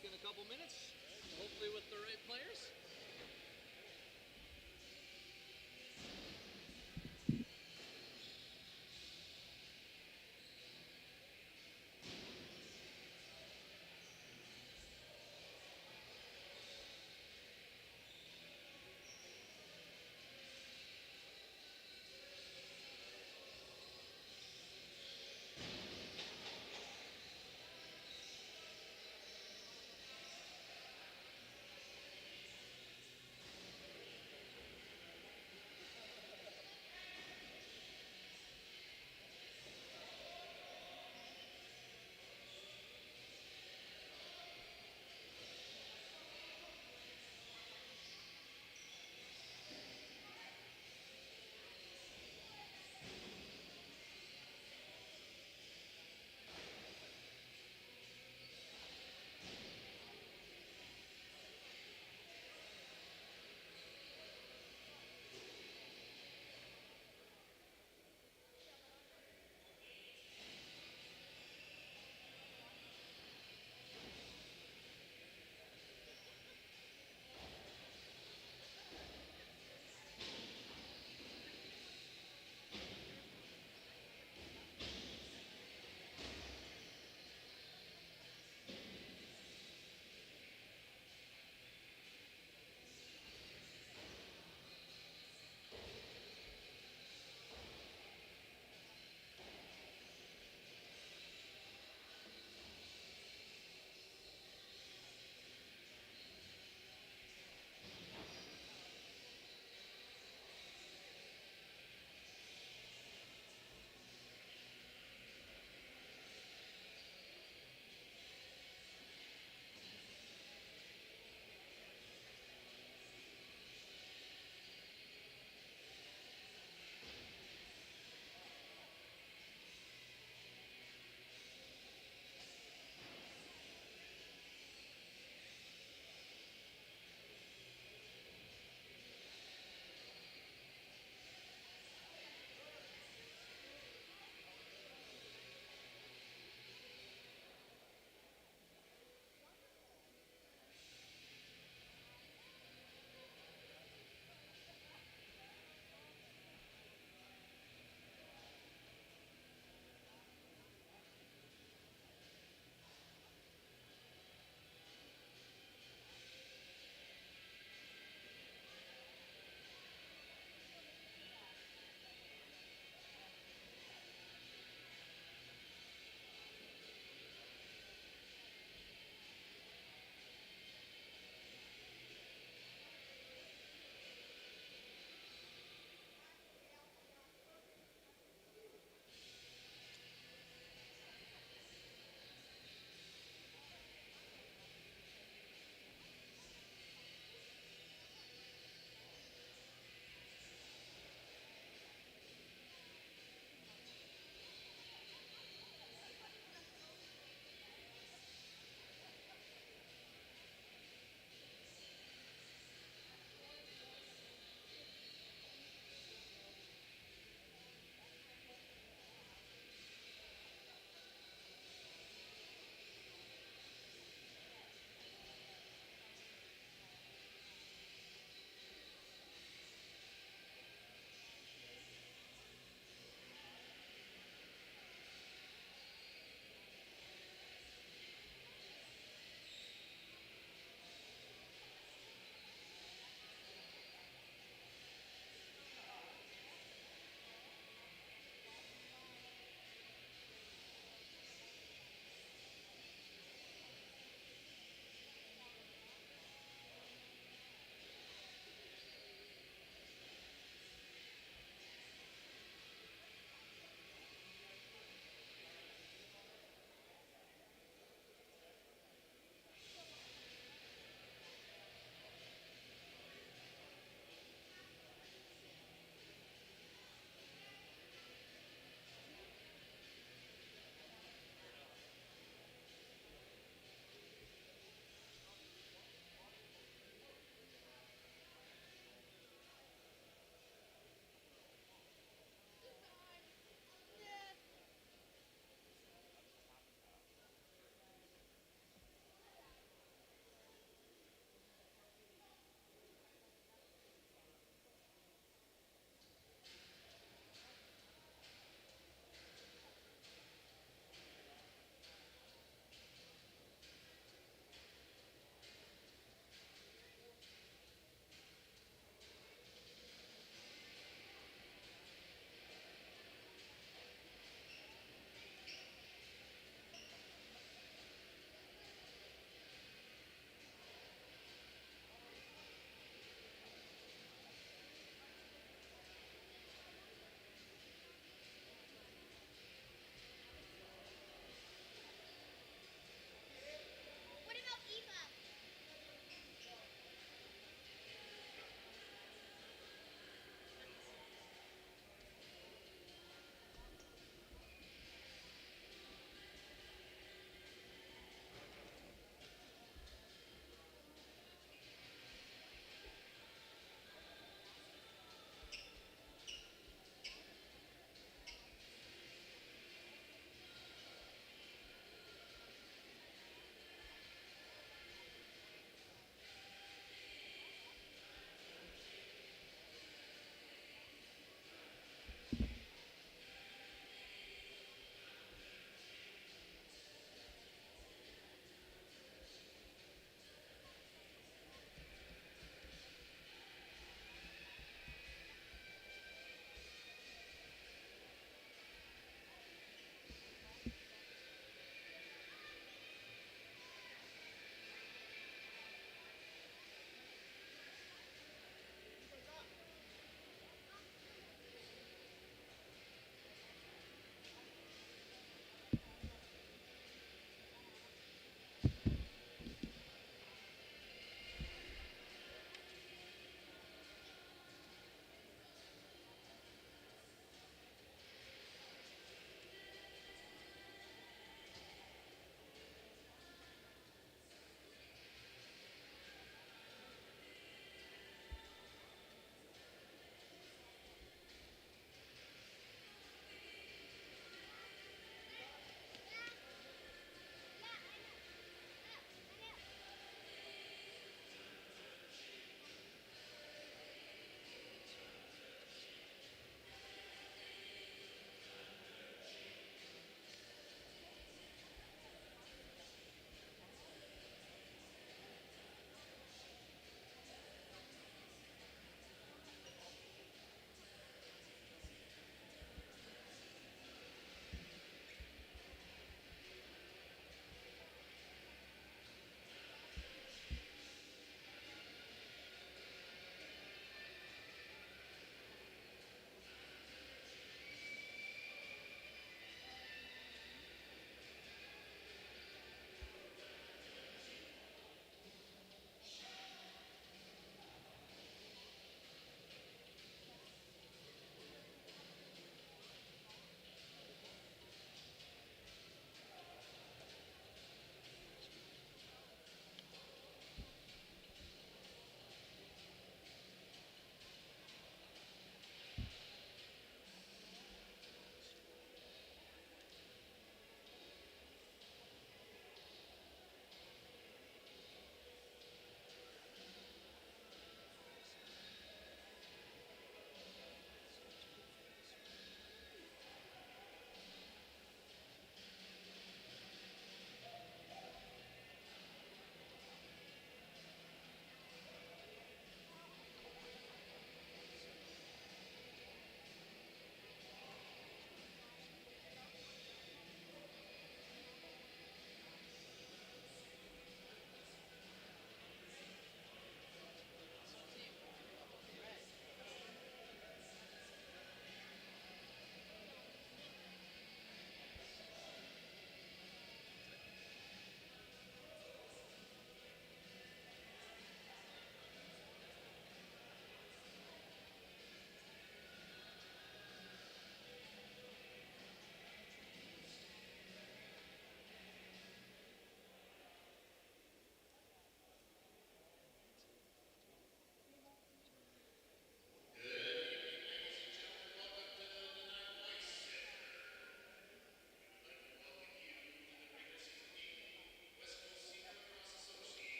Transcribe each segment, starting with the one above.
back in a couple minutes, hopefully with the right players.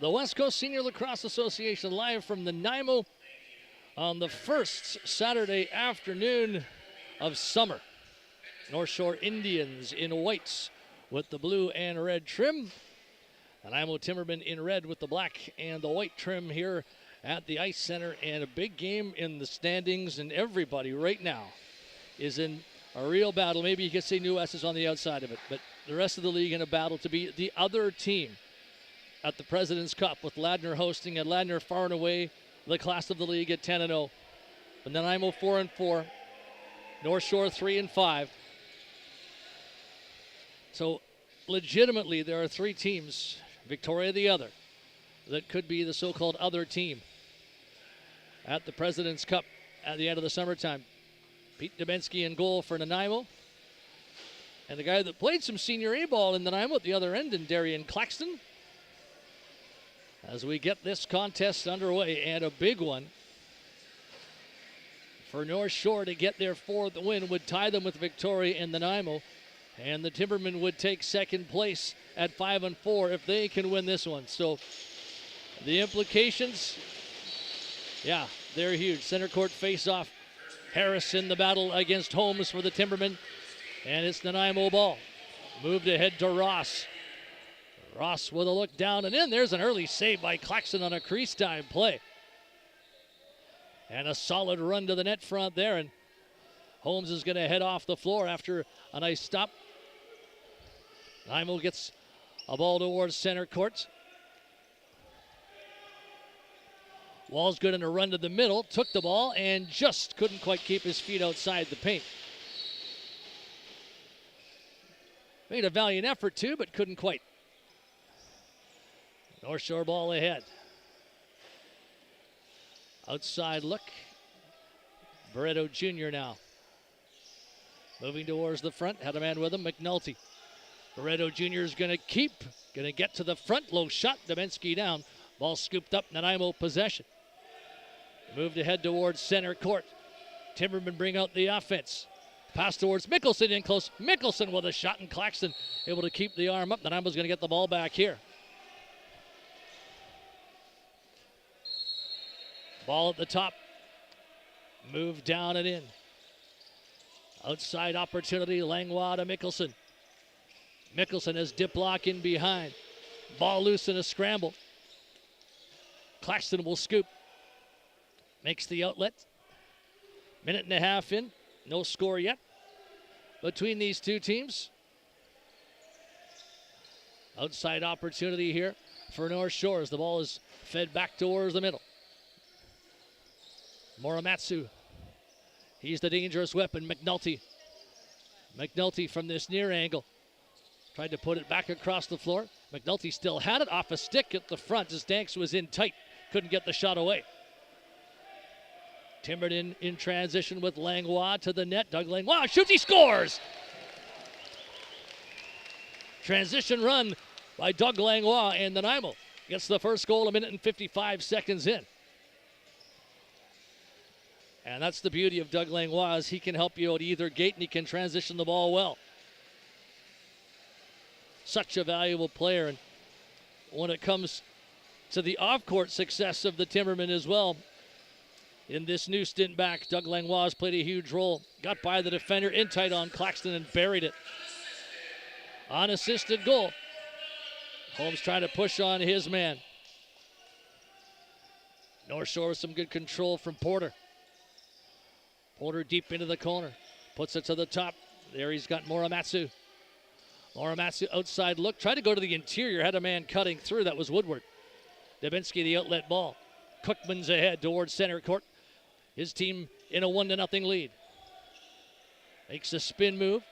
the West Coast Senior Lacrosse Association, live from the Nanaimo on the first Saturday afternoon of summer. North Shore Indians in whites with the blue and red trim. Nanaimo Timbermen in red with the black and the white trim here at the Ice Center. And a big game in the standings, and everybody right now is in a real battle. Maybe you could say New West is on the outside of it, but the rest of the league in a battle to be the other team at the President's Cup, with Ladner hosting, and Ladner far and away the class of the league at 10-0. But Nanaimo 4-4, North Shore 3-5. So legitimately there are three teams, Victoria the other, that could be the so-called other team at the President's Cup at the end of the summertime. Pete Dubensky in goal for Nanaimo. And the guy that played some senior A-ball in Nanaimo at the other end, in Darian Claxton. As we get this contest underway, and a big one for North Shore to get their fourth win would tie them with Victoria and Nanaimo. And the Timbermen would take second place at 5-4 if they can win this one. So the implications, yeah, they're huge. Center court face-off. Harris in the battle against Holmes for the Timbermen. And it's Nanaimo ball. Moved ahead to Ross. Ross with a look down and in. There's an early save by Claxton on a crease time play. And a solid run to the net front there. And Holmes is going to head off the floor after a nice stop. Nanaimo gets a ball towards center court. Wall's good in a run to the middle. Took the ball and just couldn't quite keep his feet outside the paint. Made a valiant effort too, but couldn't quite. North Shore ball ahead. Outside look. Barreto Jr. now. Moving towards the front. Had a man with him, McNulty. Barreto Jr. is going to keep. Going to get to the front. Low shot. Dubensky down. Ball scooped up. Nanaimo possession. Moved ahead towards center court. Timbermen bring out the offense. Pass towards Mickelson in close. Mickelson with a shot, and Claxton able to keep the arm up. Nanaimo's going to get the ball back here. Ball at the top. Move down and in. Outside opportunity. Langlois to Mickelson. Mickelson has Diplock in behind. Ball loose in a scramble. Claxton will scoop. Makes the outlet. Minute and a half in. No score yet between these two teams. Outside opportunity here for North Shore as the ball is fed back towards the middle. Muramatsu. He's the dangerous weapon, McNulty. McNulty from this near angle. Tried to put it back across the floor. McNulty still had it off a stick at the front as Danks was in tight. Couldn't get the shot away. Timberden in transition with Langlois to the net. Doug Langlois shoots, he scores! Transition run by Doug Langlois, and Nanaimo gets the first goal a minute and 55 seconds in. And that's the beauty of Doug Langlois, is he can help you at either gate and he can transition the ball well. Such a valuable player, and when it comes to the off-court success of the Timbermen as well, in this new stint back, Doug Langlois has played a huge role. Got by the defender in tight on Claxton and buried it. Unassisted goal. Holmes trying to push on his man. North Shore with some good control from Porter. Porter deep into the corner. Puts it to the top. There he's got Muramatsu. Muramatsu outside look. Tried to go to the interior. Had a man cutting through. That was Woodward. Dubensky the outlet ball. Cookman's ahead towards center court. His team in a 1-0 lead. Makes a spin move.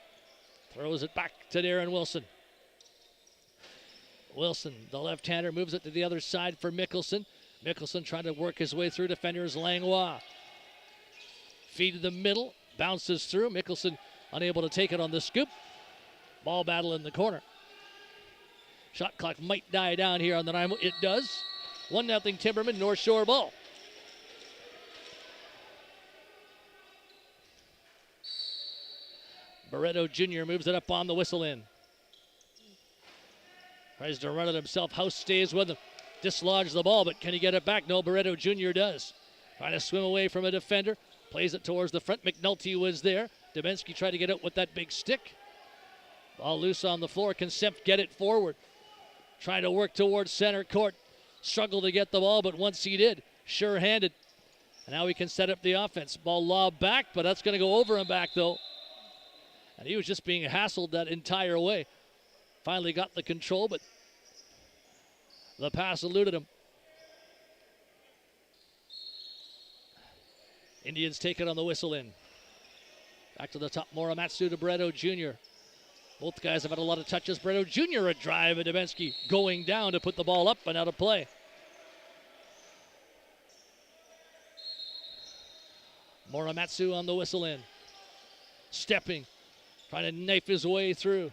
Throws it back to Darren Wilson. Wilson, the left-hander, moves it to the other side for Mickelson. Mickelson trying to work his way through defenders. Langlois. Feed to the middle. Bounces through. Mickelson unable to take it on the scoop. Ball battle in the corner. Shot clock might die down here on the Nanaimo. It does. 1-0 Timbermen, North Shore ball. Barreto Jr. moves it up on the whistle in. Tries to run it himself. House stays with him. dislodge the ball, but can he get it back? No, Barreto Jr. does. Trying to swim away from a defender. Plays it towards the front. McNulty was there. Dubinsky tried to get out with that big stick. Ball loose on the floor. Can Semp get it forward? Trying to work towards center court. Struggled to get the ball, but once he did, sure-handed. And now he can set up the offense. Ball lobbed back, but that's going to go over and back, though. And he was just being hassled that entire way. Finally got the control, but the pass eluded him. Indians take it on the whistle in. Back to the top, Muramatsu to Barreto Jr. Both guys have had a lot of touches. Barreto Jr. a drive, and Dubinsky going down to put the ball up and out of play. Muramatsu on the whistle in. Stepping, trying to knife his way through.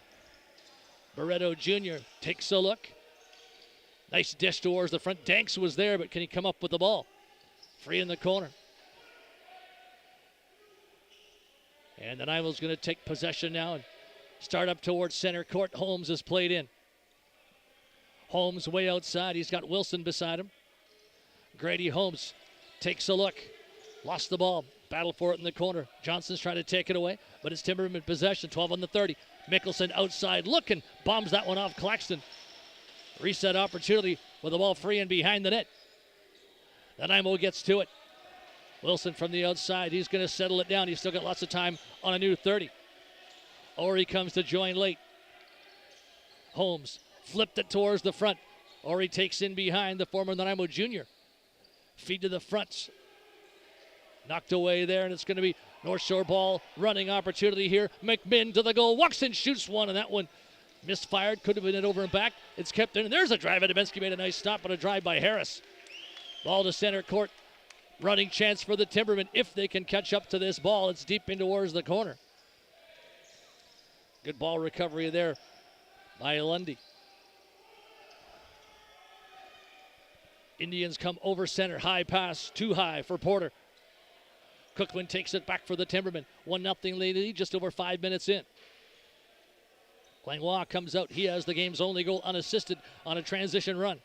Barreto Jr. takes a look. Nice dish towards the front. Danks was there, but can he come up with the ball? Free in the corner. And Nanaimo's going to take possession now and start up towards center court. Holmes is played in. Holmes way outside. He's got Wilson beside him. Grady Holmes takes a look. Lost the ball. Battle for it in the corner. Johnson's trying to take it away, but it's Timberman possession. 12 on the 30. Mickelson outside looking. Bombs that one off Claxton. Reset opportunity with the ball free and behind the net. Nanaimo gets to it. Wilson from the outside. He's going to settle it down. He's still got lots of time on a new 30. Ori comes to join late. Holmes flipped it towards the front. Ori takes in behind the former Nanaimo junior. Feed to the front. Knocked away there, and it's going to be North Shore ball running opportunity here. McMinn to the goal. Walks and shoots one, and that one misfired. Could have been it over and back. It's kept in, and there's a drive. Dubinsky made a nice stop, but a drive by Harris. Ball to center court. Running chance for the Timbermen if they can catch up to this ball. It's deep in towards the corner. Good ball recovery there by Lundy. Indians come over center. High pass, too high for Porter. Cookman takes it back for the Timbermen. 1-0 lead, just over 5 minutes in. Langlois comes out. He has the game's only goal unassisted on a transition run.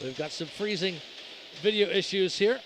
We've got some freezing video issues here.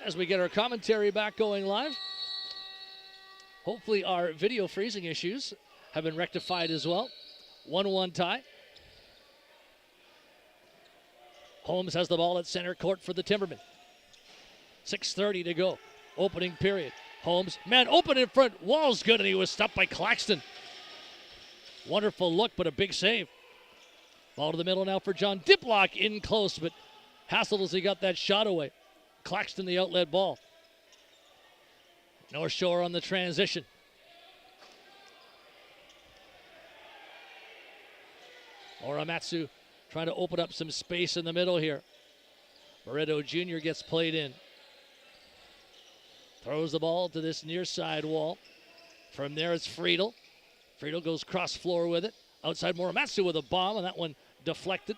as we get our commentary back going live. Hopefully our video freezing issues have been rectified as well. 1-1 tie. Holmes has the ball at center court for the Timbermen. 6:30 to go. Opening period. Holmes, man, open in front. Wall's good, and he was stopped by Claxton. Wonderful look, but a big save. Ball to the middle now for John. Diplock in close, but hassled as he got that shot away. Claxton the outlet ball. North Shore on the transition. Oramatsu trying to open up some space in the middle here. Barreto Jr. gets played in. Throws the ball to this near side wall. From there it's Friedel. Friedel goes cross floor with it. Outside Muramatsu with a bomb, and that one deflected.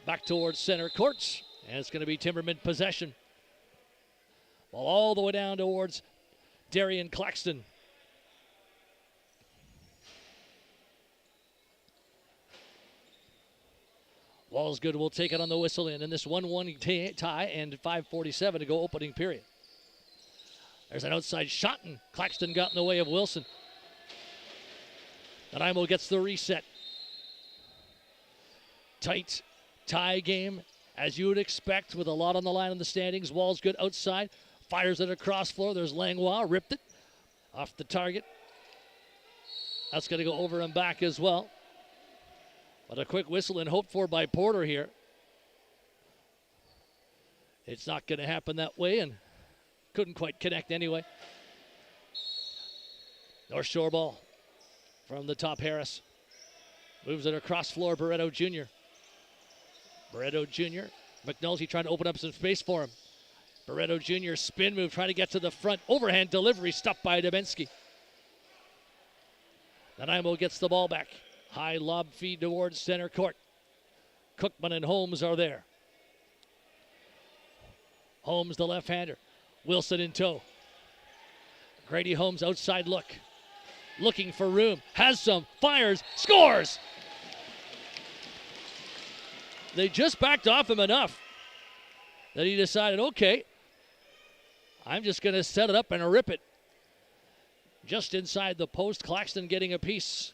Back towards center courts, and it's going to be Timbermen possession. Ball all the way down towards Darian Claxton. Wall's good. We'll take it on the whistle in this 1-1 tie and 5:47 to go opening period. There's an outside shot, and Claxton got in the way of Wilson. Nanaimo gets the reset. Tight tie game, as you would expect, with a lot on the line in the standings. Wall's good outside. Fires it across floor. There's Langlois. Ripped it off the target. That's going to go over and back as well. But a quick whistle and hoped for by Porter here. It's not going to happen that way, and couldn't quite connect anyway. North Shore ball from the top. Harris moves it across floor. Barreto Jr. Barreto Jr. McNulty trying to open up some space for him. Barreto Jr. spin move trying to get to the front. Overhand delivery stopped by Dubensky. Nanaimo gets the ball back. High lob feed towards center court. Cookman and Holmes are there. Holmes the left-hander. Wilson in tow. Grady Holmes outside look. Looking for room. Has some. Fires. Scores! They just backed off him enough that he decided, okay, I'm just going to set it up and rip it. Just inside the post. Claxton getting a piece,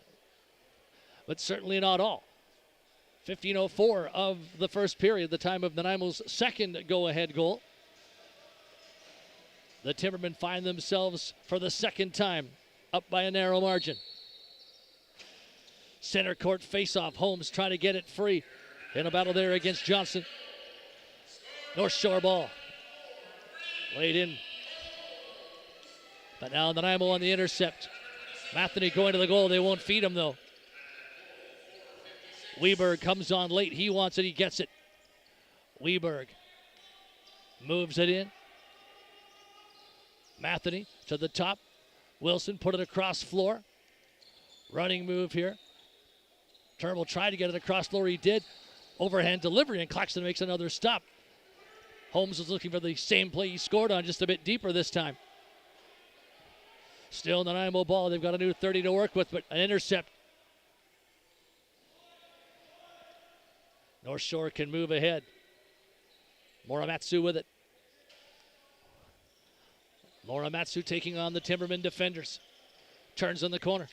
but certainly not all. 15:04 of the first period, the time of Nanaimo's second go-ahead goal. The Timbermen find themselves for the second time up by a narrow margin. Center court face-off. Holmes trying to get it free in a battle there against Johnson. North Shore ball. Laid in. But now Nanaimo on the intercept. Matheny going to the goal. They won't feed him, though. Weberg comes on late. He wants it. He gets it. Weberg moves it in. Matheny to the top. Wilson put it across floor. Running move here. Turnbull tried to get it across floor. He did. Overhand delivery, and Claxton makes another stop. Holmes was looking for the same play he scored on, just a bit deeper this time. Still Nanaimo ball. They've got a new 30 to work with, but an intercept. North Shore can move ahead. Muramatsu with it. Muramatsu taking on the Timbermen defenders. Turns in the corner.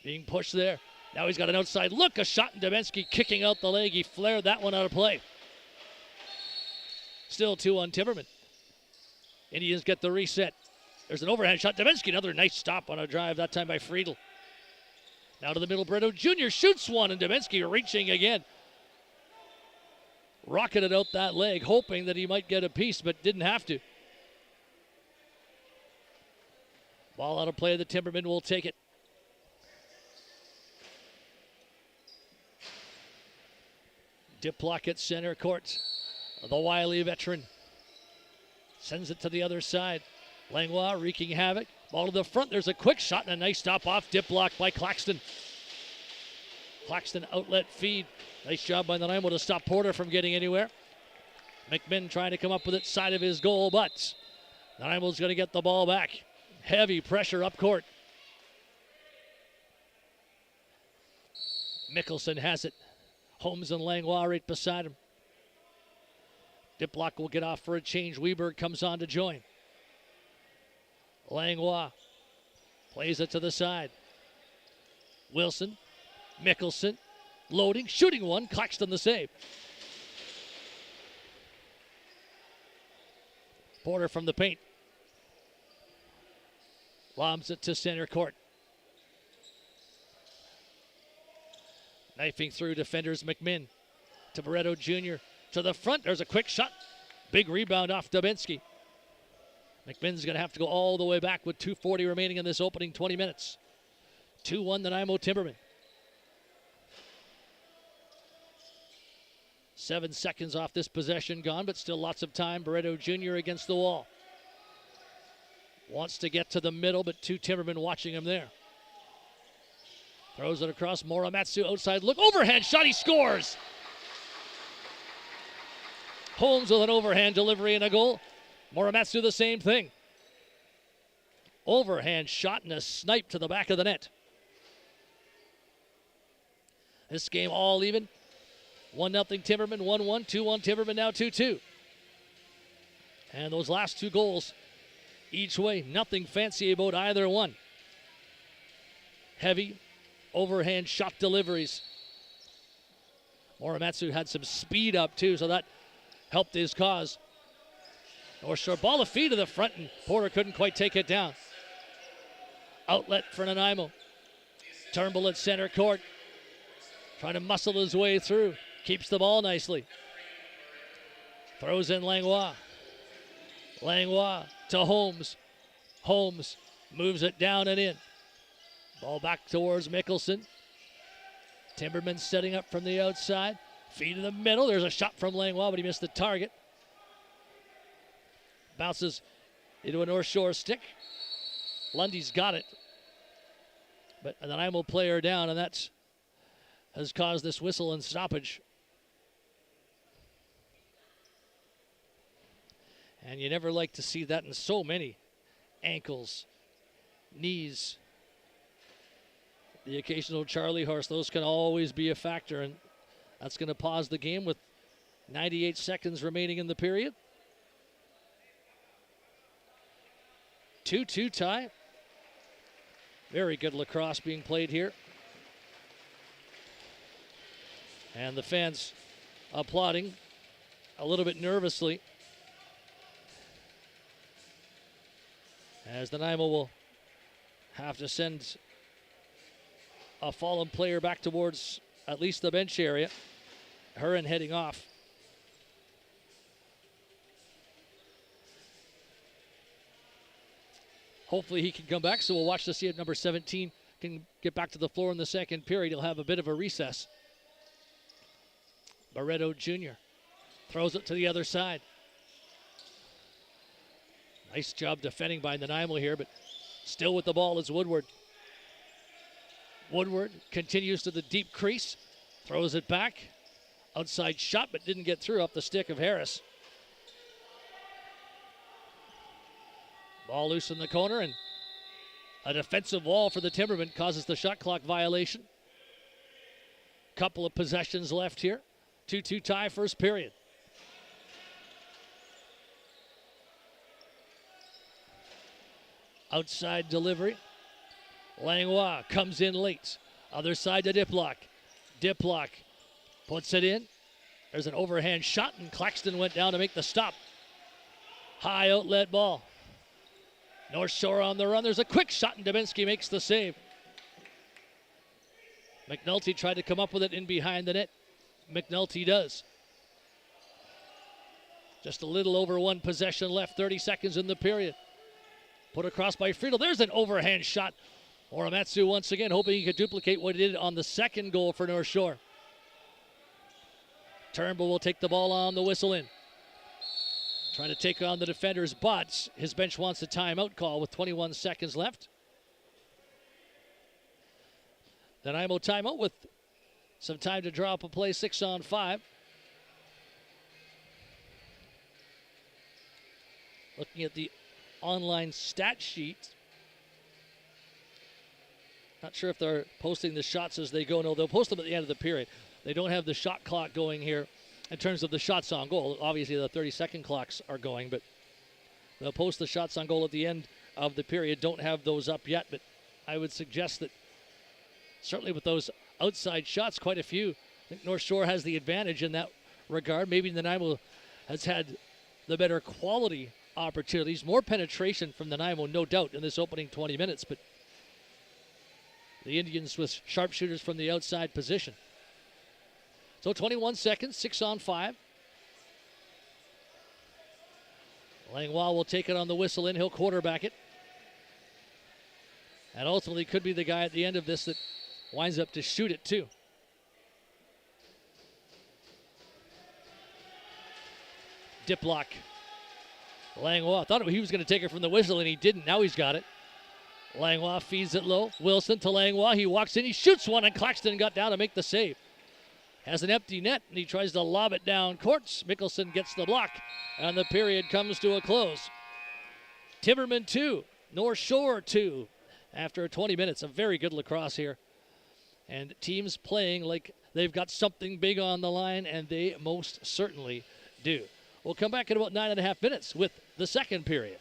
Being pushed there. Now he's got an outside look. A shot, and Dubensky kicking out the leg. He flared that one out of play. Still 2 on Timbermen. Indians get the reset. There's an overhand shot. Dubensky, another nice stop on a drive, that time by Friedel. Now to the middle. Barreto Jr. shoots one, and Dubensky reaching again. Rocketed out that leg, hoping that he might get a piece, but didn't have to. Ball out of play. The Timbermen will take it. Diplock at center court. The wily veteran sends it to the other side. Langlois wreaking havoc. Ball to the front. There's a quick shot and a nice stop off Diplock by Claxton. Claxton outlet feed. Nice job by Nanaimo to stop Porter from getting anywhere. McMinn trying to come up with it side of his goal, but Nanaimo's going to get the ball back. Heavy pressure up court. Mickelson has it. Holmes and Langlois right beside him. Diplock will get off for a change. Weberg comes on to join. Langlois plays it to the side. Wilson, Mickelson, loading, shooting one. Claxton the save. Porter from the paint. Lobs it to center court. Knifing through defenders, McMinn to Barreto Jr. to the front. There's a quick shot. Big rebound off Dubinsky. McMinn's going to have to go all the way back with 2:40 remaining in this opening 20 minutes. 2-1 Nanaimo Timbermen. 7 seconds off this possession gone, but still lots of time. Barreto Jr. against the wall. Wants to get to the middle, but two Timbermen watching him there. Throws it across. Muramatsu outside look. Overhand shot. He scores. Holmes with an overhand delivery and a goal. Muramatsu the same thing. Overhand shot and a snipe to the back of the net. This game all even. 1-0 Timbermen, 1-1, 2-1 Timbermen, now 2-2. And those last two goals, each way, nothing fancy about either one. Heavy overhand shot deliveries. Muramatsu had some speed up too, so that helped his cause. North Shore ball of feet to the front, and Porter couldn't quite take it down. Outlet for Nanaimo. Turnbull at center court. Trying to muscle his way through. Keeps the ball nicely. Throws in Langlois. Langlois to Holmes. Holmes moves it down and in. Ball back towards Mickelson. Timberman setting up from the outside. Feed in the middle. There's a shot from Langlois, but he missed the target. Bounces into a North Shore stick. Lundy's got it. But a Nanaimo player down, and that has caused this whistle and stoppage. And you never like to see that in so many ankles, knees, the occasional Charlie horse. Those can always be a factor, and that's going to pause the game with 98 seconds remaining in the period. 2-2 tie. Very good lacrosse being played here. And the fans applauding a little bit nervously as the Nanaimo will have to send a fallen player back towards at least the bench area. Huron heading off. Hopefully he can come back, so we'll watch to see if number 17 can get back to the floor in the second period. He'll have a bit of a recess. Barreto Jr. throws it to the other side. Nice job defending by Nanaimo here, but still with the ball is Woodward. Woodward continues to the deep crease, throws it back. Outside shot, but didn't get through off the stick of Harris. Ball loose in the corner, and a defensive wall for the Timbermen causes the shot clock violation. Couple of possessions left here. 2-2 tie, first period. Outside delivery. Langlois comes in late. Other side to Diplock. Diplock puts it in. There's an overhand shot, and Claxton went down to make the stop. High outlet ball. North Shore on the run. There's a quick shot, and Dubinsky makes the save. McNulty tried to come up with it in behind the net. McNulty does. Just a little over one possession left, 30 seconds in the period. Put across by Friedel. There's an overhand shot. Muramatsu once again hoping he could duplicate what he did on the second goal for North Shore. Turnbull will take the ball on the whistle in. Trying to take on the defenders, but his bench wants a timeout call with 21 seconds left. Nanaimo timeout with some time to draw up a play, 6-on-5. Looking at the online stat sheet. Not sure if they're posting the shots as they go. No, they'll post them at the end of the period. They don't have the shot clock going here in terms of the shots on goal. Obviously, the 30-second clocks are going, but they'll post the shots on goal at the end of the period. Don't have those up yet, but I would suggest that certainly with those outside shots, quite a few. I think North Shore has the advantage in that regard. Maybe Nanaimo has had the better quality opportunities, more penetration from Nanaimo, no doubt, in this opening 20 minutes, but the Indians with sharpshooters from the outside position. So 21 seconds, 6 on 5. Langlois will take it on the whistle in. He'll quarterback it. And ultimately could be the guy at the end of this that winds up to shoot it too. Diplock. Langlois thought he was going to take it from the whistle, and he didn't. Now he's got it. Langlois feeds it low. Wilson to Langlois. He walks in. He shoots one, and Claxton got down to make the save. Has an empty net, and he tries to lob it down courts. Mickelson gets the block, and the period comes to a close. Timbermen 2, North Shore 2. After 20 minutes of very good lacrosse here. And teams playing like they've got something big on the line, and they most certainly do. We'll come back in about 9.5 minutes with the second period.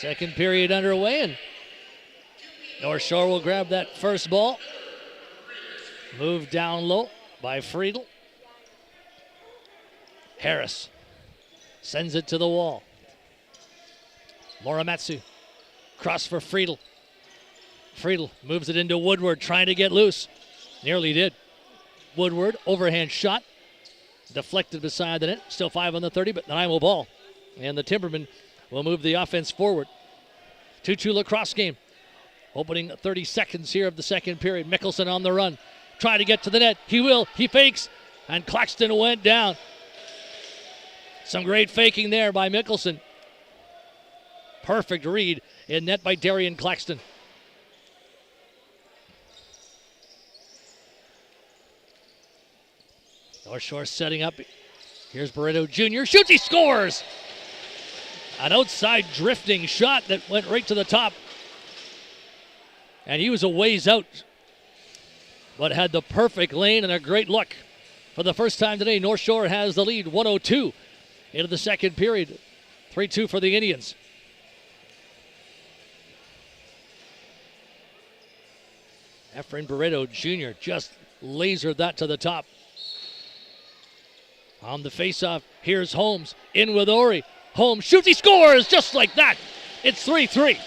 Second period underway, and North Shore will grab that first ball. Moved down low by Friedel. Harris sends it to the wall. Morimatsu, cross for Friedel. Friedel moves it into Woodward, trying to get loose. Nearly did. Woodward, overhand shot. Deflected beside the net. Still 5 on the 30, but Nanaimo ball. And the Timbermen will move the offense forward. 2-2 lacrosse game. Opening 30 seconds here of the second period. Mickelson on the run. Try to get to the net. He will. He fakes. And Claxton went down. Some great faking there by Mickelson. Perfect read in net by Darian Claxton. North Shore setting up. Here's Barreto Jr. Shoots, he scores! An outside drifting shot that went right to the top. And he was a ways out, but had the perfect lane and a great look. For the first time today, North Shore has the lead, 102 into the second period. 3-2 for the Indians. Efrain Barreto Jr. just lasered that to the top. On the faceoff, here's Holmes in with Ori. Holmes shoots, he scores just like that. It's 3-3.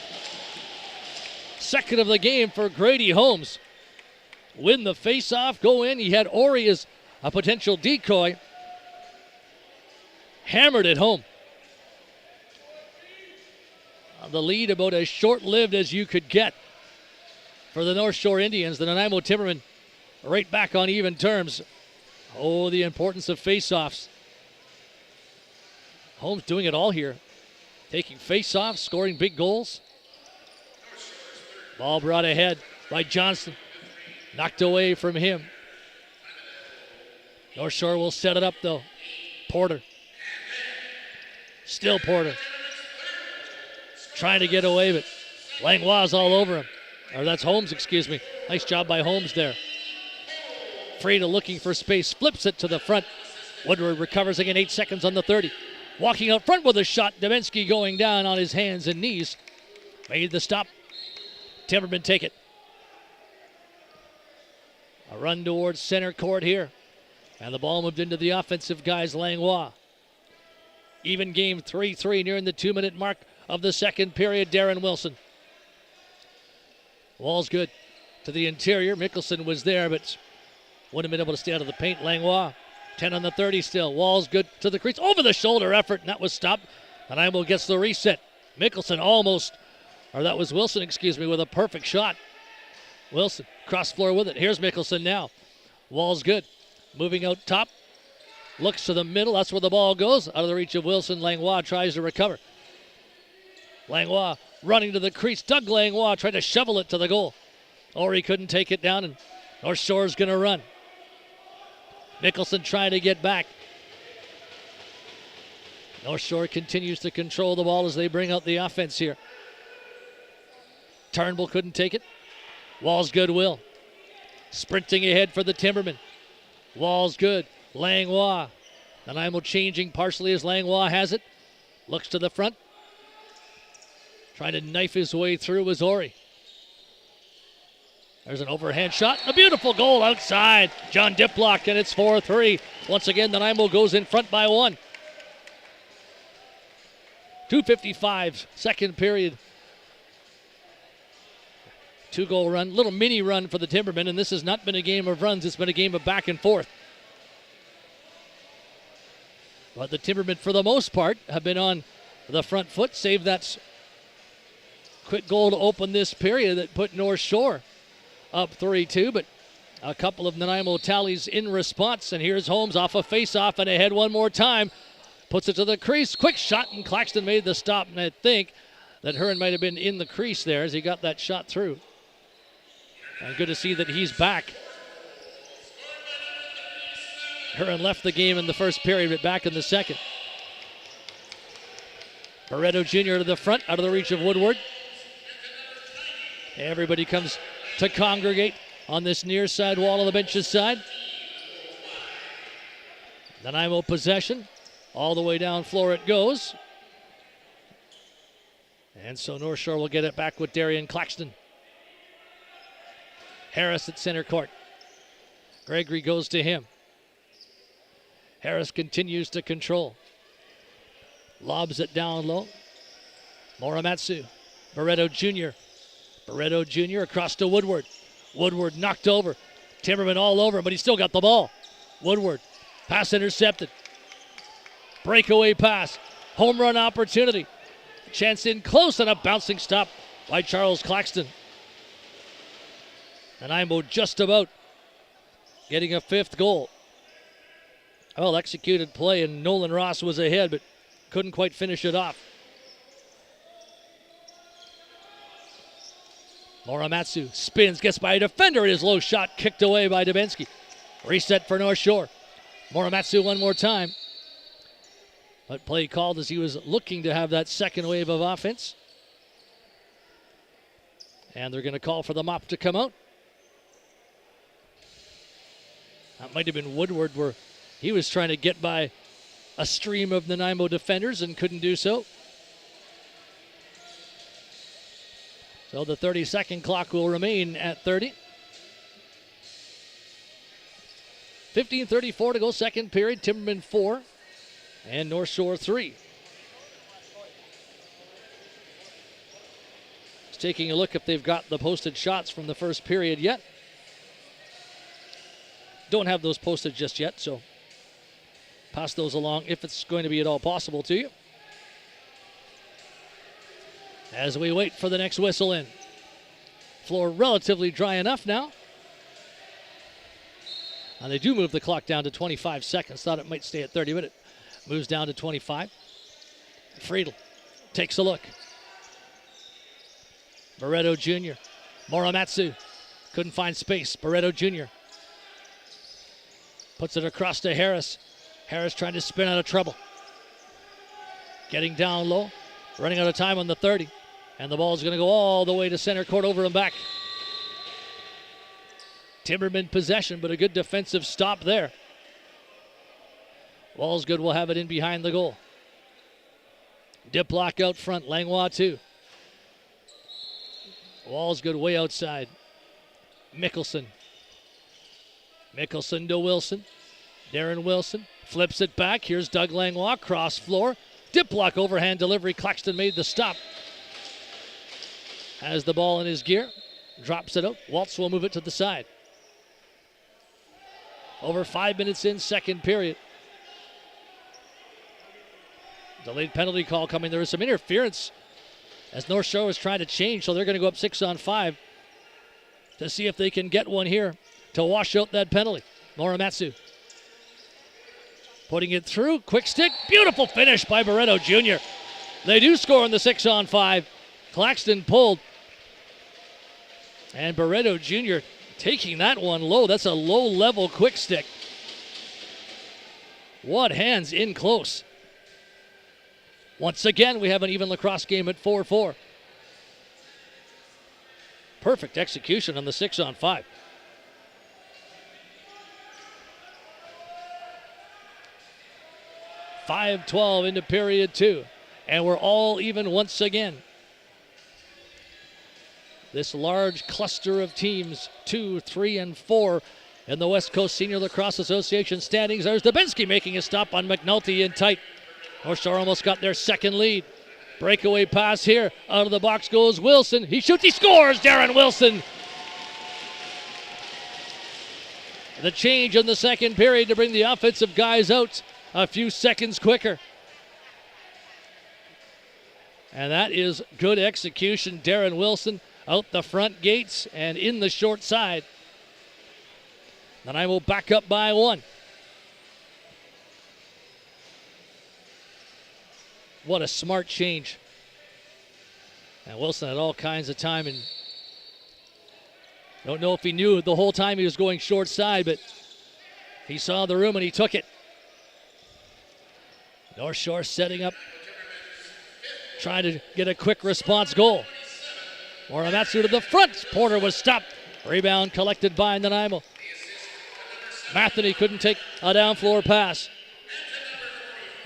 Second of the game for Grady Holmes. Win the faceoff, go in. He had Ori as a potential decoy. Hammered it home. The lead about as short-lived as you could get for the North Shore Indians. The Nanaimo Timbermen right back on even terms. Oh, the importance of faceoffs. Holmes doing it all here. Taking faceoffs, scoring big goals. Ball brought ahead by Johnson. Knocked away from him. North Shore will set it up though. Porter. Still Porter. Trying to get away, but Langlois all over him. Or that's Holmes, excuse me. Nice job by Holmes there. Friedel looking for space, flips it to the front. Woodward recovers again, 8 seconds on the 30. Walking out front with a shot. Demensky going down on his hands and knees. Made the stop. Timbermen take it. A run towards center court here. And the ball moved into the offensive guys, Langlois. Even game 3-3 nearing the 2-minute mark of the second period. Darren Wilson. Wall's good to the interior. Mickelson was there, but wouldn't have been able to stay out of the paint. Langlois, 10 on the 30 still. Wall's good to the crease. Over the shoulder effort, and that was stopped. Nanaimo gets the reset. Mickelson almost, or that was Wilson, excuse me, with a perfect shot. Wilson, cross floor with it. Here's Mickelson now. Wall's good. Moving out top. Looks to the middle. That's where the ball goes. Out of the reach of Wilson. Langlois tries to recover. Langlois running to the crease. Doug Langlois tried to shovel it to the goal. Or he couldn't take it down, and North Shore's going to run. Mickelson trying to get back. North Shore continues to control the ball as they bring out the offense here. Turnbull couldn't take it. Wall's good will. Sprinting ahead for the Timbermen. Wall's good. Langlois. Nanaimo changing partially as Langlois has it. Looks to the front. Trying to knife his way through was Ori. There's an overhand shot. A beautiful goal outside. John Diplock, and it's 4-3. Once again, Nanaimo goes in front by 1. 2:55, second period. 2-goal run, little mini run for the Timbermen, and this has not been a game of runs. It's been a game of back and forth. But the Timbermen, for the most part, have been on the front foot, save that quick goal to open this period that put North Shore up 3-2, but a couple of Nanaimo tallies in response, and here's Holmes off a face-off and ahead one more time. Puts it to the crease, quick shot, and Claxton made the stop, and I think that Hearn might have been in the crease there as he got that shot through. And good to see that he's back. Hearn left the game in the first period, but back in the second. Barreto Jr. to the front, out of the reach of Woodward. Everybody comes to congregate on this near side wall of the bench's side. Nanaimo possession. All the way down floor it goes. And so North Shore will get it back with Darian Claxton. Harris at center court. Gregory goes to him. Harris continues to control. Lobs it down low. Muramatsu. Barreto Jr. Barreto Jr. across to Woodward. Woodward knocked over. Timberman all over him, but he still got the ball. Woodward. Pass intercepted. Breakaway pass. Home run opportunity. Chance in close and a bouncing stop by Charles Claxton. Nanaimo just about getting a fifth goal. Well executed play, and Nolan Ross was ahead, but couldn't quite finish it off. Muramatsu spins, gets by a defender. It is low shot, kicked away by Dubinsky. Reset for North Shore. Muramatsu one more time. But play called as he was looking to have that second wave of offense. And they're going to call for the mop to come out. That might have been Woodward, where he was trying to get by a stream of Nanaimo defenders and couldn't do so. So the 30-second clock will remain at 30. 15:34 to go, second period. Timbermen 4 and North Shore 3. Just taking a look if they've got the posted shots from the first period yet. Don't have those posted just yet, so pass those along if it's going to be at all possible to you. As we wait for the next whistle in. Floor relatively dry enough now. And they do move the clock down to 25 seconds. Thought it might stay at 30, but it moves down to 25. Friedel takes a look. Barreto Jr. Muramatsu couldn't find space. Barreto Jr. puts it across to Harris. Harris trying to spin out of trouble. Getting down low. Running out of time on the 30. And the ball is going to go all the way to center court, over and back. Timberman possession, but a good defensive stop there. Ball's good. We'll have it in behind the goal. Diplock out front. Langlois too. Ball's good way outside. Mickelson. Mickelson to Wilson. Darren Wilson flips it back. Here's Doug Langlois. Cross floor. Diplock overhand delivery. Claxton made the stop. Has the ball in his gear. Drops it out. Waltz will move it to the side. Over 5 minutes in, second period. Delayed penalty call coming. There is some interference as North Shore is trying to change, so they're going to go up 6-on-5 to see if they can get one here to wash out that penalty. Muramatsu putting it through. Quick stick. Beautiful finish by Barreto Jr. They do score in the 6-on-5. Claxton pulled. And Barreto Jr. taking that one low. That's a low-level quick stick. What hands in close. Once again, we have an even lacrosse game at 4-4. Perfect execution on the 6-on-5. .5:12 into period 2. And we're all even once again. This large cluster of teams, 2, 3, and 4 in the West Coast Senior Lacrosse Association standings. There's Dubinsky making a stop on McNulty in tight. North Shore almost got their second lead. Breakaway pass here. Out of the box goes Wilson. He shoots, he scores! Darren Wilson. The change in the second period to bring the offensive guys out a few seconds quicker. And that is good execution. Darren Wilson out the front gates and in the short side. Nanaimo back up by 1. What a smart change. And Wilson had all kinds of time, and don't know if he knew the whole time he was going short side, but he saw the room and he took it. North Shore setting up, trying to get a quick response goal. Muramatsu to the front. Porter was stopped. Rebound collected by Nanaimo. Matheny couldn't take a down floor pass.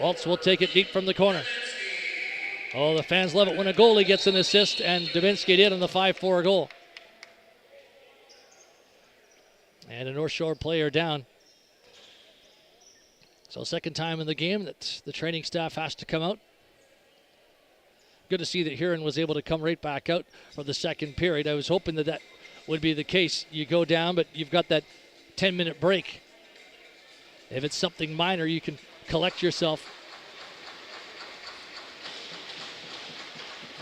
Waltz will take it deep from the corner. Oh, the fans love it when a goalie gets an assist, and Dubinsky did on the 5-4 goal. And a North Shore player down. So second time in the game that the training staff has to come out. Good to see that Huron was able to come right back out for the second period. I was hoping that that would be the case. You go down, but you've got that 10-minute break. If it's something minor, you can collect yourself.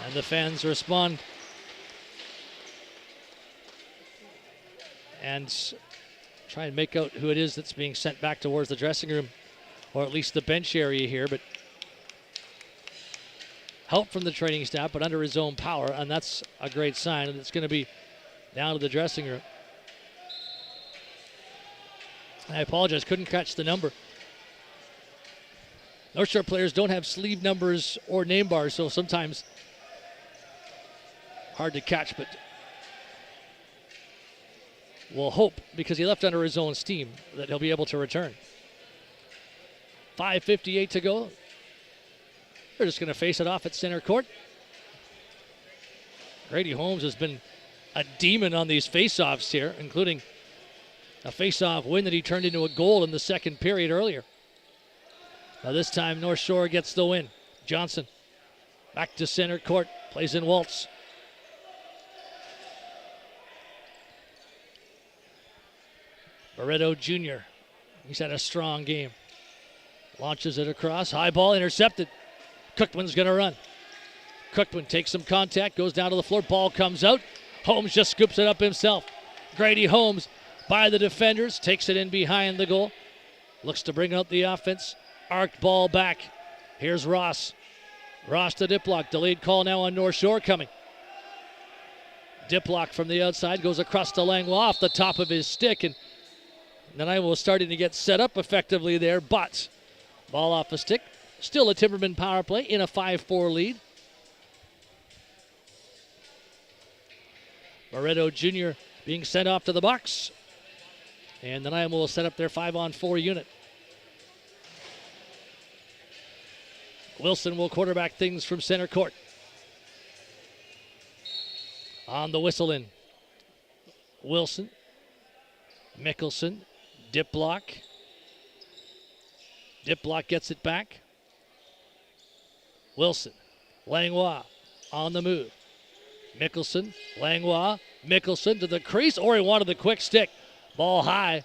And the fans respond. And try and make out who it is that's being sent back towards the dressing room, or at least the bench area here. But help from the training staff, but under his own power, and that's a great sign. And it's going to be down to the dressing room. I apologize, couldn't catch the number. North Shore players don't have sleeve numbers or name bars, so sometimes hard to catch, but we'll hope, because he left under his own steam, that he'll be able to return. 5:58 to go. They're just going to face it off at center court. Grady Holmes has been a demon on these face-offs here, including a face-off win that he turned into a goal in the second period earlier. Now this time North Shore gets the win. Johnson back to center court, plays in Waltz. Barreto Jr., he's had a strong game. Launches it across, high ball intercepted. Cookman's going to run. Cookman takes some contact, goes down to the floor, ball comes out. Holmes just scoops it up himself. Grady Holmes by the defenders, takes it in behind the goal. Looks to bring out the offense. Arced ball back. Here's Ross. Ross to Diplock. Delayed call now on North Shore coming. Diplock from the outside goes across to Langlois off the top of his stick, and Nanaimo was starting to get set up effectively there, but ball off the stick. Still a Timberman power play in a 5-4 lead. Barreto Jr. being sent off to the box. And Nanaimo will set up their 5-on-4 unit. Wilson will quarterback things from center court. On the whistle in. Wilson. Mickelson. Diplock. Diplock gets it back. Wilson. Langlois on the move. Mickelson. Langlois. Mickelson to the crease. Or he wanted the quick stick. Ball high.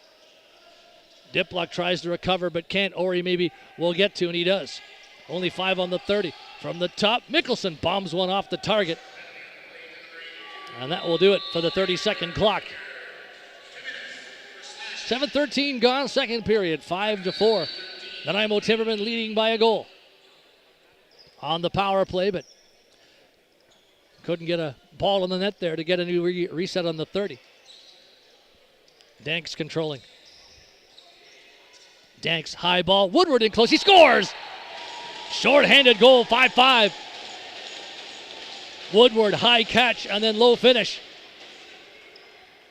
Diplock tries to recover but can't. Ori maybe will get to, and he does. Only 5 on the 30. From the top, Mickelson bombs one off the target. And that will do it for the 30-second clock. 7:13 gone, second period, 5-4. Nanaimo Timbermen leading by a goal. On the power play, but couldn't get a ball in the net there to get a new reset on the 30. Danks controlling. Danks, high ball. Woodward in close. He scores! Short-handed goal, 5-5. Woodward, high catch, and then low finish.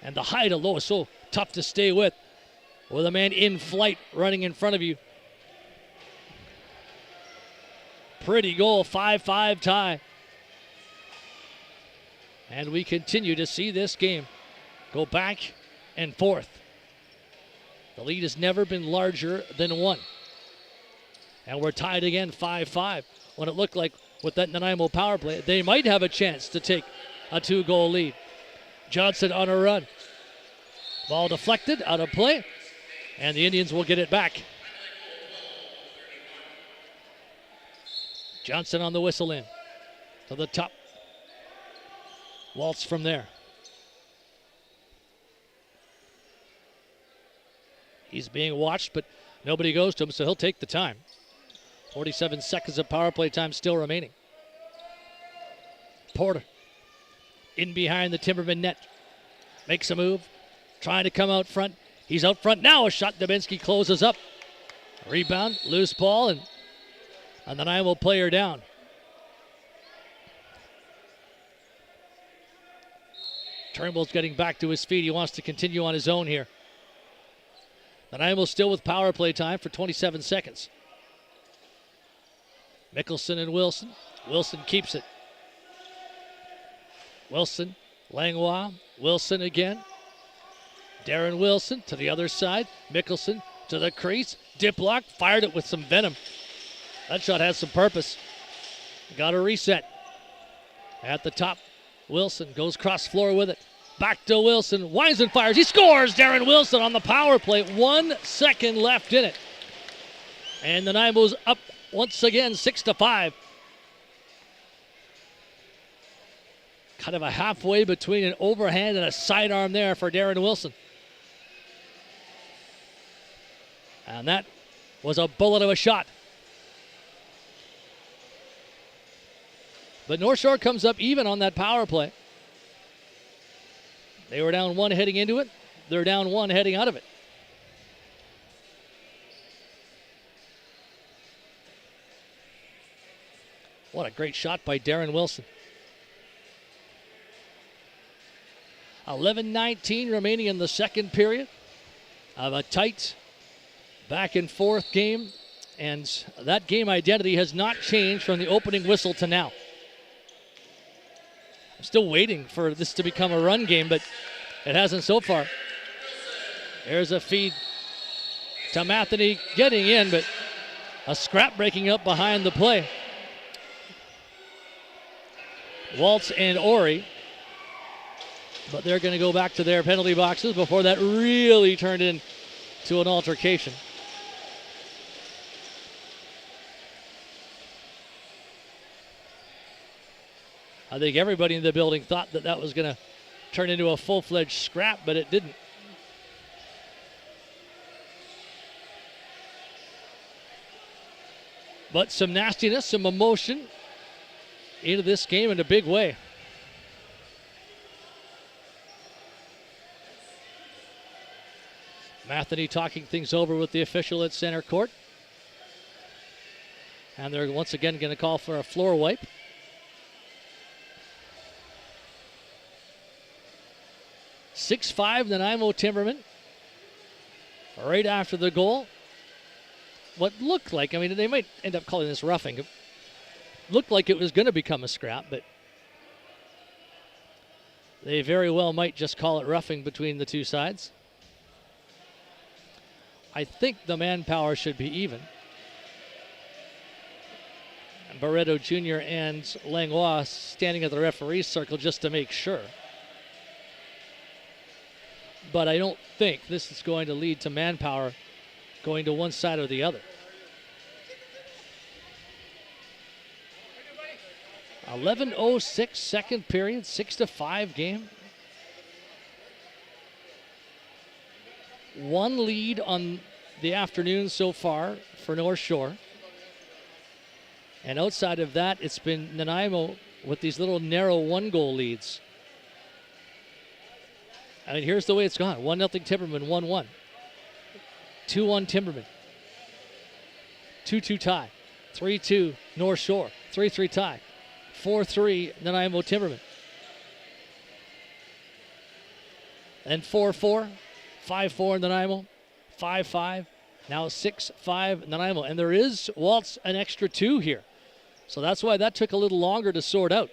And the high to low is so tough to stay with a man in flight running in front of you. Pretty goal, 5-5 tie. And we continue to see this game go back and forth. The lead has never been larger than 1. And we're tied again, 5-5. When it looked like with that Nanaimo power play, they might have a chance to take a 2-goal lead. Johnson on a run. Ball deflected, out of play, and the Indians will get it back. Johnson on the whistle in. To the top. Waltz from there. He's being watched, but nobody goes to him, so he'll take the time. 47 seconds of power play time still remaining. Porter in behind the Timberman net. Makes a move. Trying to come out front. He's out front now. A shot. Dubinsky closes up. Rebound. Loose ball. And the Nanaimo player down. Turnbull's getting back to his feet. He wants to continue on his own here. Nanaimo still with power play time for 27 seconds. Mickelson and Wilson. Wilson keeps it. Wilson, Langlois, Wilson again. Darren Wilson to the other side. Mickelson to the crease. Dip block, fired it with some venom. That shot has some purpose. Got a reset. At the top, Wilson goes cross floor with it. Back to Wilson, winds and fires. He scores! Darren Wilson on the power play. 1 second left in it. And the Nanaimo's up once again, 6-5. Kind of a halfway between an overhand and a sidearm there for Darren Wilson. And that was a bullet of a shot. But North Shore comes up even on that power play. They were down 1 heading into it. They're down 1 heading out of it. What a great shot by Darren Wilson. 11:19 remaining in the second period of a tight back and forth game. And that game identity has not changed from the opening whistle to now. I'm still waiting for this to become a run game, but it hasn't so far. There's a feed to Matheny getting in, but a scrap breaking up behind the play. Waltz and Ori, but they're going to go back to their penalty boxes before that really turned into an altercation. I think everybody in the building thought that that was going to turn into a full-fledged scrap, but it didn't. But some nastiness, some emotion into this game in a big way. Matheny talking things over with the official at center court. And they're once again going to call for a floor wipe. (6-5) Nanaimo Timbermen. Right after the goal. What looked like, I mean, they might end up calling this roughing. It looked like it was going to become a scrap, but they very well might just call it roughing between the two sides. I think the manpower should be even. Barreto Jr. and Langlois standing at the referee's circle just to make sure. But I don't think this is going to lead to manpower going to one side or the other. 11:06 second period, 6-5 game. One lead on the afternoon so far for North Shore. And outside of that, it's been Nanaimo with these little narrow 1-goal leads. I mean, here's the way it's gone. 1-0 Timbermen, 1-1. 2-1 Timbermen. 2-2 tie. 3-2 North Shore. 3-3 tie. 4-3 Nanaimo Timbermen. And 4-4. 5-4 Nanaimo. 5-5. Now 6-5 Nanaimo. And there is, Waltz, an extra 2 here. So that's why that took a little longer to sort out.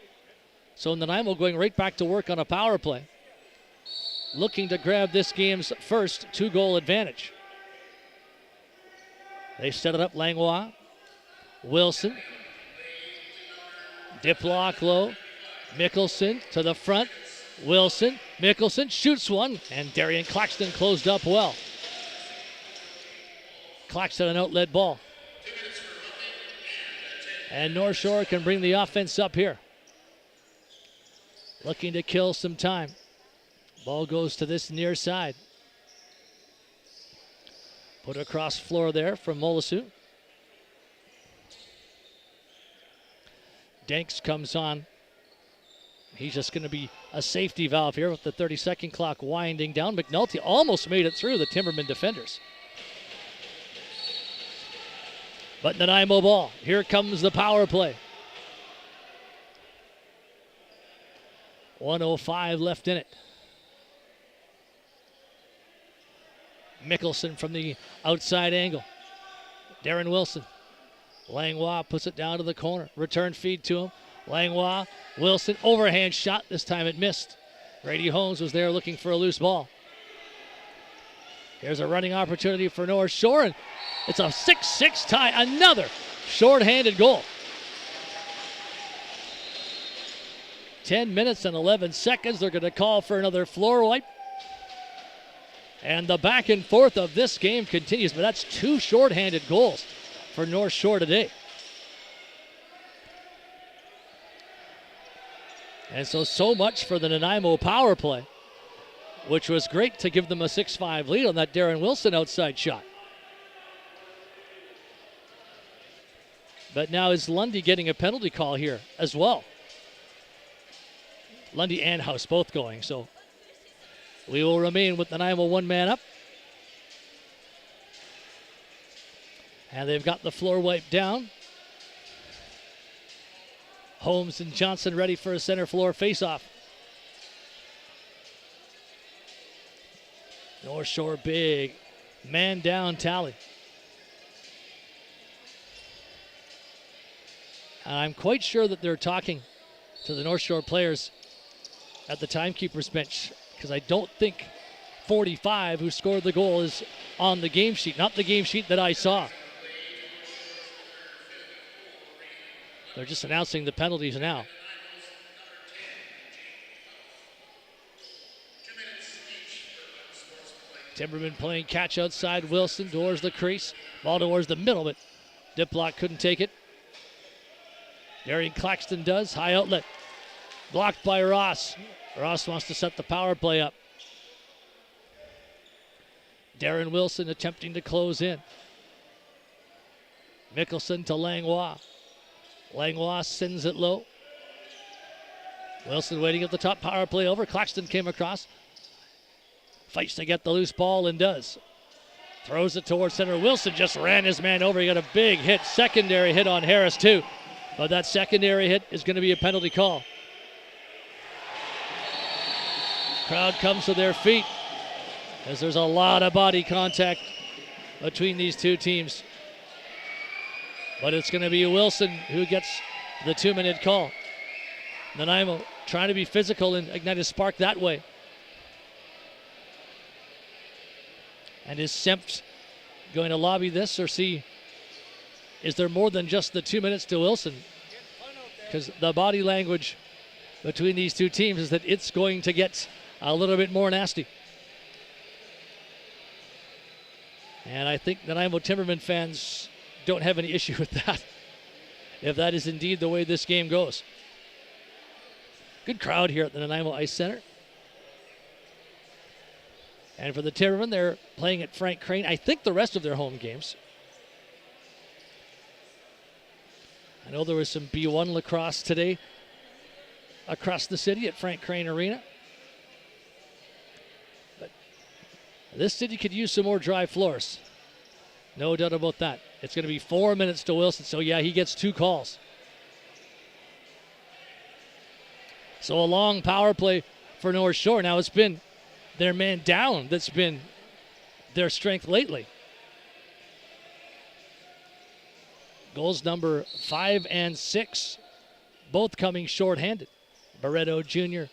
So Nanaimo going right back to work on a power play, looking to grab this game's first 2-goal advantage. They set it up, Langlois. Wilson. Diplock low. Mickelson to the front. Wilson. Mickelson shoots one, and Darian Claxton closed up well. Claxton an outlet ball. And North Shore can bring the offense up here. Looking to kill some time. Ball goes to this near side. Put across floor there from Molasu. Danks comes on. He's just going to be a safety valve here with the 30-second clock winding down. McNulty almost made it through the Timbermen defenders. But Nanaimo ball. Here comes the power play. 1:05 left in it. Mickelson from the outside angle. Darren Wilson. Langlois puts it down to the corner. Return feed to him. Langlois, Wilson, overhand shot. This time it missed. Grady Holmes was there looking for a loose ball. Here's a running opportunity for North Shore, and it's a 6-6 tie. Another shorthanded goal. 10 minutes and 11 seconds. They're going to call for another floor wipe. And the back and forth of this game continues, but that's 2 shorthanded goals for North Shore today. And so much for the Nanaimo power play, which was great to give them a 6-5 lead on that Darren Wilson outside shot. But now is Lundy getting a penalty call here as well? Lundy and House both going, so we will remain with Nanaimo one man up. And they've got the floor wiped down. Holmes and Johnson ready for a center floor faceoff. North Shore big man down tally. And I'm quite sure that they're talking to the North Shore players at the timekeeper's bench, because I don't think 45, who scored the goal, is on the game sheet. Not the game sheet that I saw. They're just announcing the penalties now. Timberman playing catch outside Wilson towards the crease. Ball towards the middle, but Diplock couldn't take it. Darian Claxton does. High outlet. Blocked by Ross. Ross wants to set the power play up. Darren Wilson attempting to close in. Mickelson to Langlois. Langlois sends it low. Wilson waiting at the top, power play over. Claxton came across. Fights to get the loose ball and does. Throws it towards center. Wilson just ran his man over. He got a big hit, secondary hit on Harris too. But that secondary hit is going to be a penalty call. Crowd comes to their feet as there's a lot of body contact between these two teams. But it's going to be Wilson who gets the 2-minute call. Nanaimo trying to be physical and ignite a spark that way. And is Sempt going to lobby this or see, is there more than just the 2 minutes to Wilson? Because the body language between these two teams is that it's going to get a little bit more nasty. And I think Nanaimo Timbermen fans don't have any issue with that, if that is indeed the way this game goes. Good crowd here at the Nanaimo Ice Center. And for the Timbermen, they're playing at Frank Crane, I think, the rest of their home games. I know there was some B1 lacrosse today across the city at Frank Crane Arena. But this city could use some more dry floors. No doubt about that. It's going to be 4 minutes to Wilson, so yeah, he gets 2 calls. So a long power play for North Shore. Now it's been their man down that's been their strength lately. Goals number 5 and 6, both coming shorthanded. Barreto Jr.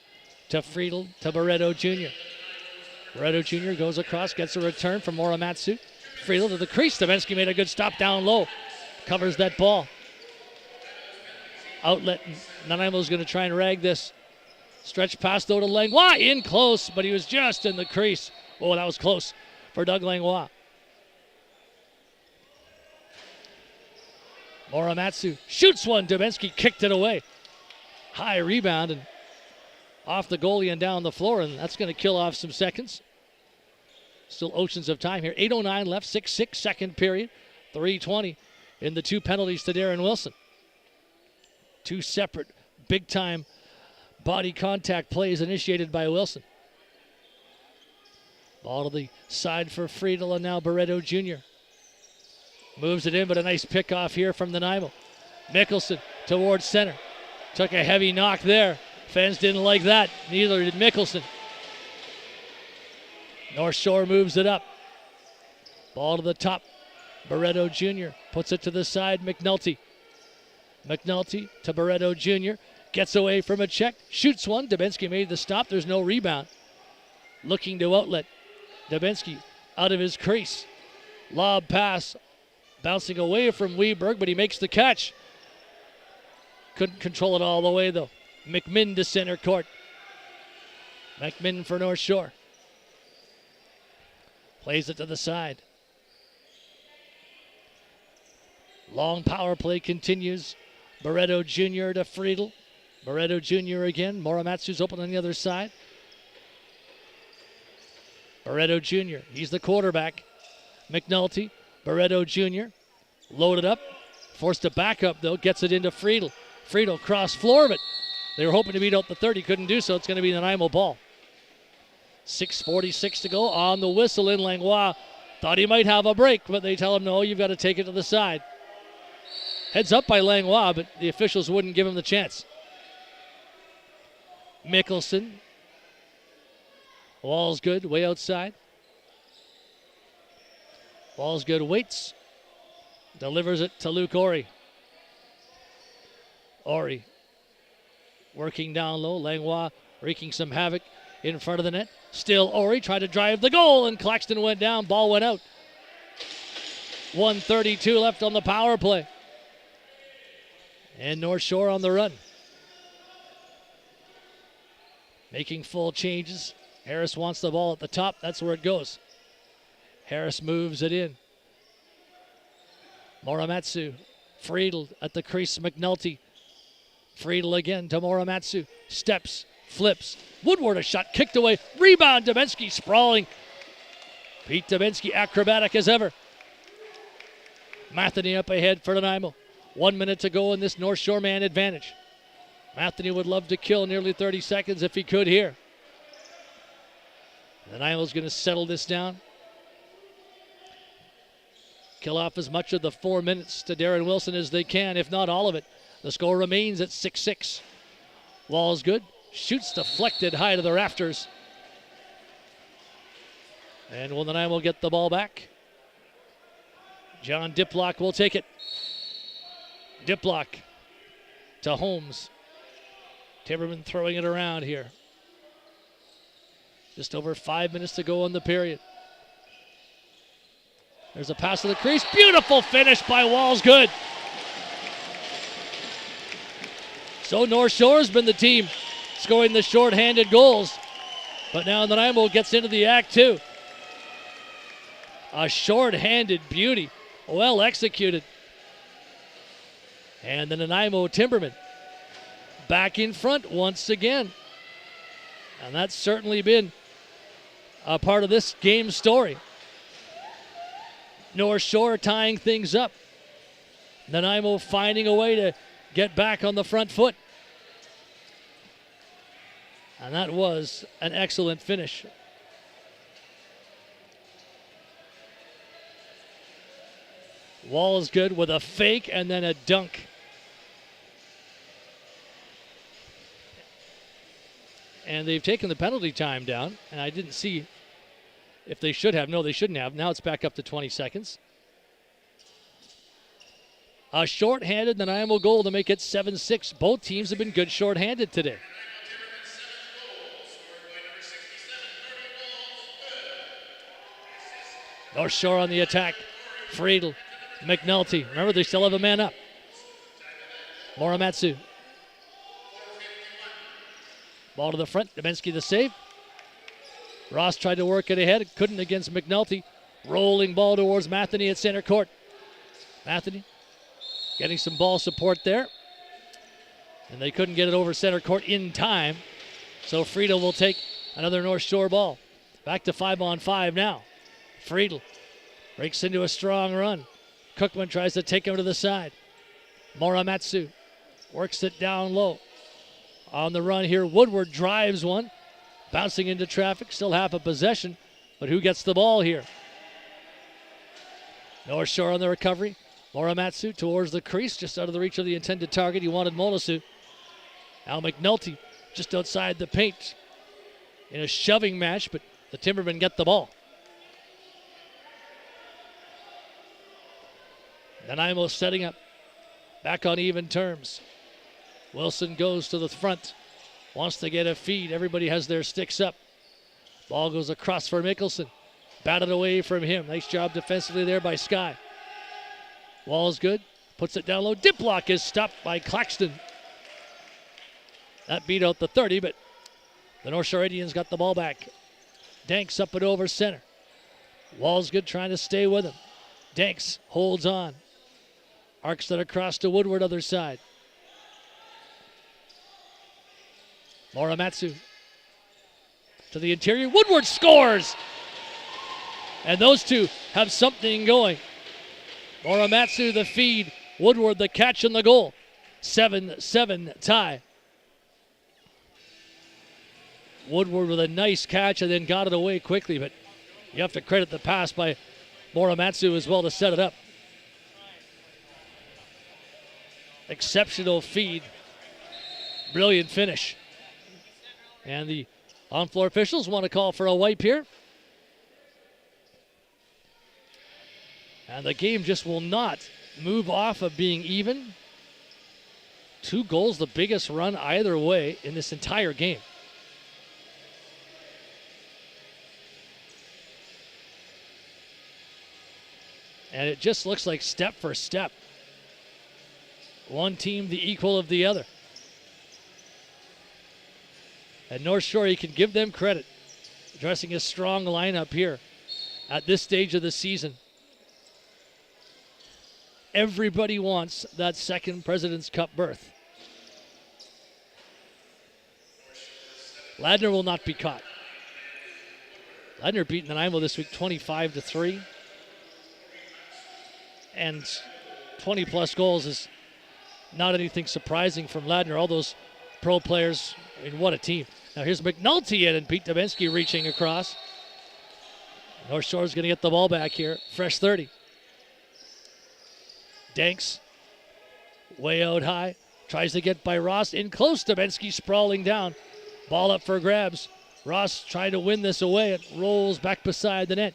to Friedel to Barreto Jr. Barreto Jr. goes across, gets a return from Morimatsu. Friedel to the crease. Stevensky made a good stop down low. Covers that ball. Outlet. Nanaimo's going to try and rag this. Stretch pass though to Langlois. In close, but he was just in the crease. Oh, that was close for Doug Langlois. Morimatsu shoots one. Stevensky kicked it away. High rebound and off the goalie and down the floor, and that's going to kill off some seconds. Still oceans of time here. 8:09 left, 6-6 second period. 3:20 in the 2 penalties to Darren Wilson. 2 separate big-time body contact plays initiated by Wilson. Ball to the side for Friedel, and now Barreto Jr. Moves it in, but a nice pick-off here from Nanaimo. Mickelson towards center. Took a heavy knock there. Fans didn't like that. Neither did Mickelson. North Shore moves it up. Ball to the top Barreto Jr. puts it to the side. McNulty to Barreto Jr. Gets away from a check. Shoots one. Dubinsky made the stop. There's no rebound. Looking to outlet. Dubinsky out of his crease. Lob pass. Bouncing away from Weberg, but he makes the catch. Couldn't control it all the way, though. McMinn to center court. McMinn for North Shore. Plays it to the side. Long power play continues. Barreto Jr. to Friedel. Barreto Jr. again. Muramatsu's open on the other side. Barreto Jr. He's the quarterback. McNulty. Barreto Jr. Loaded up. Forced to back up, though. Gets it into Friedel. Friedel cross floor, but they were hoping to beat out the 30. Couldn't do so. It's going to be the Nanaimo ball. 6:46 to go on the whistle in Langlois. Thought he might have a break, but they tell him, no, you've got to take it to the side. Heads up by Langlois, but the officials wouldn't give him the chance. Mickelson. Wall's good, way outside. Wall's good, waits. Delivers it to Luke Ori. Ori working down low. Langlois wreaking some havoc in front of the net. Still Ori tried to drive the goal, and Claxton went down. Ball went out. 1:32 left on the power play. And North Shore on the run. Making full changes. Harris wants the ball at the top. That's where it goes. Harris moves it in. Muramatsu. Friedel at the crease. McNulty. Friedel again to Muramatsu. Steps. Flips. Woodward a shot kicked away. Rebound. Dubinsky sprawling. Pete Dubinsky acrobatic as ever. Matheny up ahead for Nanaimo. 1 minute to go in this North Shore man advantage. Matheny would love to kill nearly 30 seconds if he could here. Nanaimo's going to settle this down. Kill off as much of the 4 minutes to Darren Wilson as they can, if not all of it. The score remains at 6-6. Wall's good. Shoots deflected high to the rafters. And will Nanaimo get the ball back? John Diplock will take it. Diplock to Holmes. Timberman throwing it around here. Just over 5 minutes to go in the period. There's a pass to the crease. Beautiful finish by Wall's good. So North Shore has been the team scoring the short-handed goals. But now Nanaimo gets into the act too. A short-handed beauty. Well executed. And the Nanaimo Timbermen back in front once again. And that's certainly been a part of this game's story. North Shore tying things up. Nanaimo finding a way to get back on the front foot. And that was an excellent finish. Wall is good with a fake and then a dunk. And they've taken the penalty time down, and I didn't see if they should have. No, they shouldn't have. Now it's back up to 20 seconds. A short-handed Nanaimo goal to make it 7-6. Both teams have been good short-handed today. North Shore on the attack. Friedel, McNulty. Remember, they still have a man up. Muramatsu. Ball to the front. Dubinsky the save. Ross tried to work it ahead. Couldn't against McNulty. Rolling ball towards Matheny at center court. Matheny getting some ball support there. And they couldn't get it over center court in time. So Friedel will take another North Shore ball. Back to 5-on-5 now. Friedel breaks into a strong run. Cookman tries to take him to the side. Muramatsu works it down low. On the run here, Woodward drives one. Bouncing into traffic, still half a possession. But who gets the ball here? North Shore on the recovery. Muramatsu towards the crease, just out of the reach of the intended target. He wanted Molasu. Al McNulty just outside the paint in a shoving match, but the Timbermen get the ball. Nanaimo setting up. Back on even terms. Wilson goes to the front. Wants to get a feed. Everybody has their sticks up. Ball goes across for Mickelson. Batted away from him. Nice job defensively there by Sky. Wall is good. Puts it down low. Dip block is stopped by Claxton. That beat out the 30, but the North Shore Indians got the ball back. Danks up and over center. Wall's good, trying to stay with him. Danks holds on. Arcs it across to Woodward, other side. Morimatsu to the interior. Woodward scores! And those two have something going. Morimatsu the feed. Woodward the catch and the goal. 7-7 tie. Woodward with a nice catch and then got it away quickly, but you have to credit the pass by Morimatsu as well to set it up. Exceptional feed. Brilliant finish. And the on-floor officials want to call for a wipe here. And the game just will not move off of being even. 2 goals, the biggest run either way in this entire game. And it just looks like step for step. One team the equal of the other. And North Shore, you can give them credit. Dressing a strong lineup here at this stage of the season. Everybody wants that second President's Cup berth. Ladner will not be caught. Ladner beat Nanaimo this week 25-3. And 20-plus goals is not anything surprising from Ladner. All those pro players, I mean, what a team. Now here's McNulty in and Pete Dubinsky reaching across. North Shore's going to get the ball back here. Fresh 30. Danks way out high. Tries to get by Ross. In close, Dubinsky sprawling down. Ball up for grabs. Ross trying to win this away. It rolls back beside the net.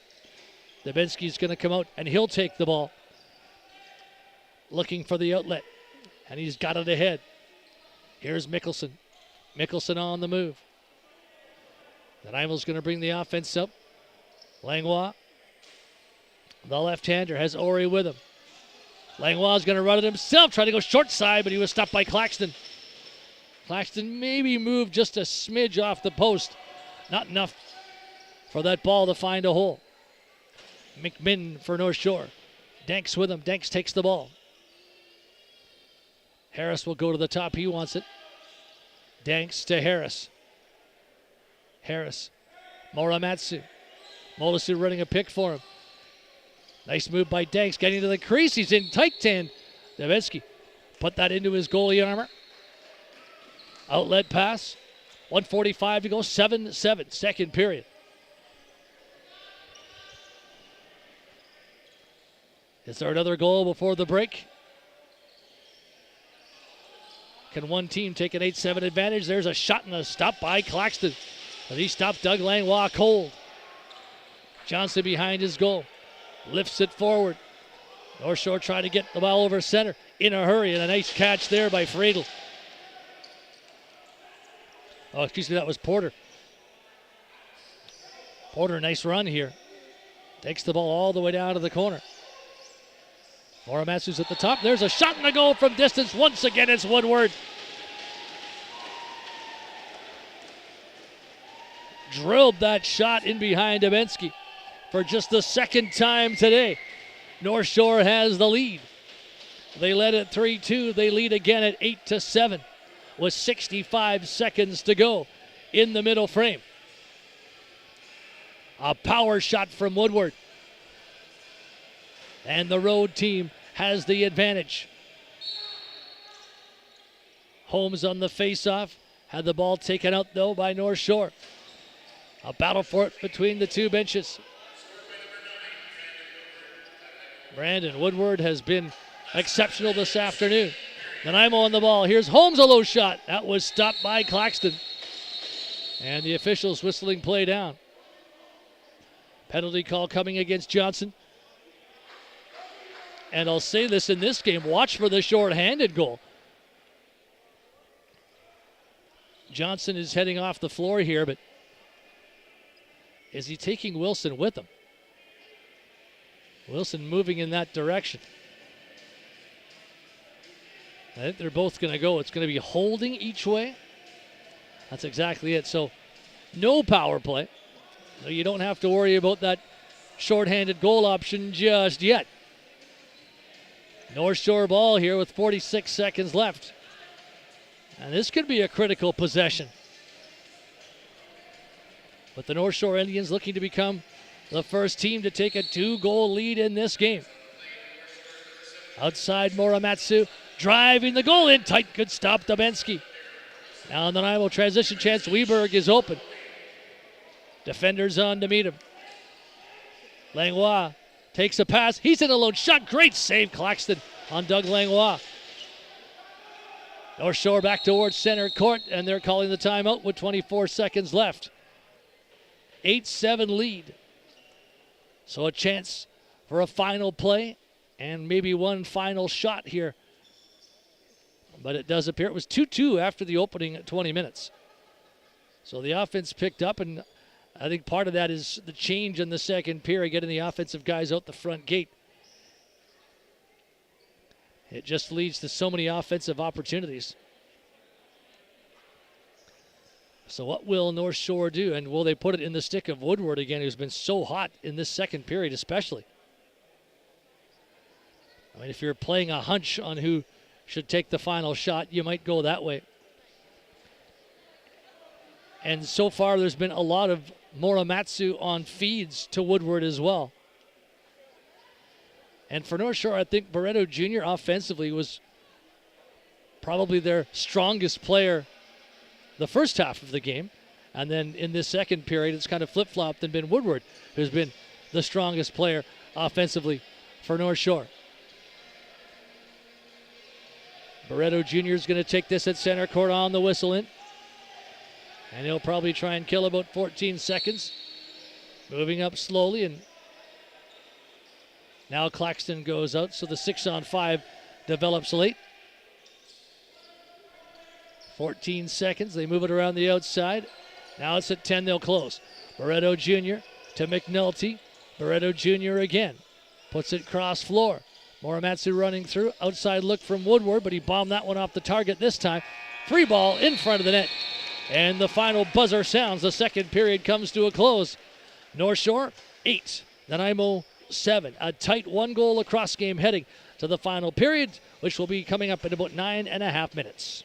Dubinsky's going to come out and he'll take the ball. Looking for the outlet. And he's got it ahead. Here's Mickelson. Mickelson on the move. Nanaimo's going to bring the offense up. Langlois, the left-hander, has Ori with him. Langlois going to run it himself, trying to go short side, but he was stopped by Claxton. Claxton maybe moved just a smidge off the post. Not enough for that ball to find a hole. McMinn for North Shore. Danks with him. Danks takes the ball. Harris will go to the top. He wants it. Danks to Harris. Harris. Morimatsu. Molasu running a pick for him. Nice move by Danks. Getting to the crease. He's in tight 10. Dubinsky put that into his goalie armor. Outlet pass. 1:45 to go. 7-7. Second period. Is there another goal before the break? Can one team take an 8-7 advantage? There's a shot and a stop by Claxton. But he stopped Doug Langlois cold. Johnson behind his goal. Lifts it forward. North Shore trying to get the ball over center in a hurry, and a nice catch there by Friedel. Oh, excuse me, that was Porter. Porter, nice run here. Takes the ball all the way down to the corner. Morimatsu's at the top. There's a shot and a goal from distance. Once again, it's Woodward. Drilled that shot in behind Dubinsky for just the second time today. North Shore has the lead. They led at 3-2. They lead again at 8-7 with 65 seconds to go in the middle frame. A power shot from Woodward. And the road team has the advantage. Holmes on the face-off. Had the ball taken out, though, by North Shore. A battle for it between the two benches. Brandon Woodward has been exceptional this afternoon. Nanaimo on the ball. Here's Holmes, a low shot. That was stopped by Claxton. And the officials whistling play down. Penalty call coming against Johnson. And I'll say this in this game, watch for the short-handed goal. Johnson is heading off the floor here, but is he taking Wilson with him? Wilson moving in that direction. I think they're both going to go. It's going to be holding each way. That's exactly it. So no power play. So you don't have to worry about that shorthanded goal option just yet. North Shore ball here with 46 seconds left. And this could be a critical possession. But the North Shore Indians looking to become the first team to take a 2-goal lead in this game. Outside Muramatsu, driving the goal in tight. Good stop, Dubinsky. Now in the Nanaimo transition chance, Weberg is open. Defenders on to meet him. Langlois takes a pass. He's in a lone shot. Great save, Claxton on Doug Langlois. North Shore back towards center court, and they're calling the timeout with 24 seconds left. 8-7 lead. So a chance for a final play and maybe one final shot here. But it does appear it was 2-2 after the opening 20 minutes. So the offense picked up, and I think part of that is the change in the second period, getting the offensive guys out the front gate. It just leads to so many offensive opportunities. So what will North Shore do? And will they put it in the stick of Woodward again, who's been so hot in this second period especially? I mean, if you're playing a hunch on who should take the final shot, you might go that way. And so far there's been a lot of Muramatsu on feeds to Woodward as well. And for North Shore, I think Barreto Jr. offensively was probably their strongest player the first half of the game. And then in this second period, it's kind of flip-flopped and been Woodward who's been the strongest player offensively for North Shore. Barreto Jr. is going to take this at center court on the whistle in. And he'll probably try and kill about 14 seconds. Moving up slowly, and now Claxton goes out, so the 6-on-5 develops late. 14 seconds, they move it around the outside. Now it's at 10, they'll close. Barreto Jr. to McNulty. Barreto Jr. again. Puts it cross floor. Muramatsu running through. Outside look from Woodward, but he bombed that one off the target this time. Free ball in front of the net. And the final buzzer sounds. The second period comes to a close. North Shore, 8. Nanaimo, 7. A tight 1-goal lacrosse game heading to the final period, which will be coming up in about 9.5 minutes.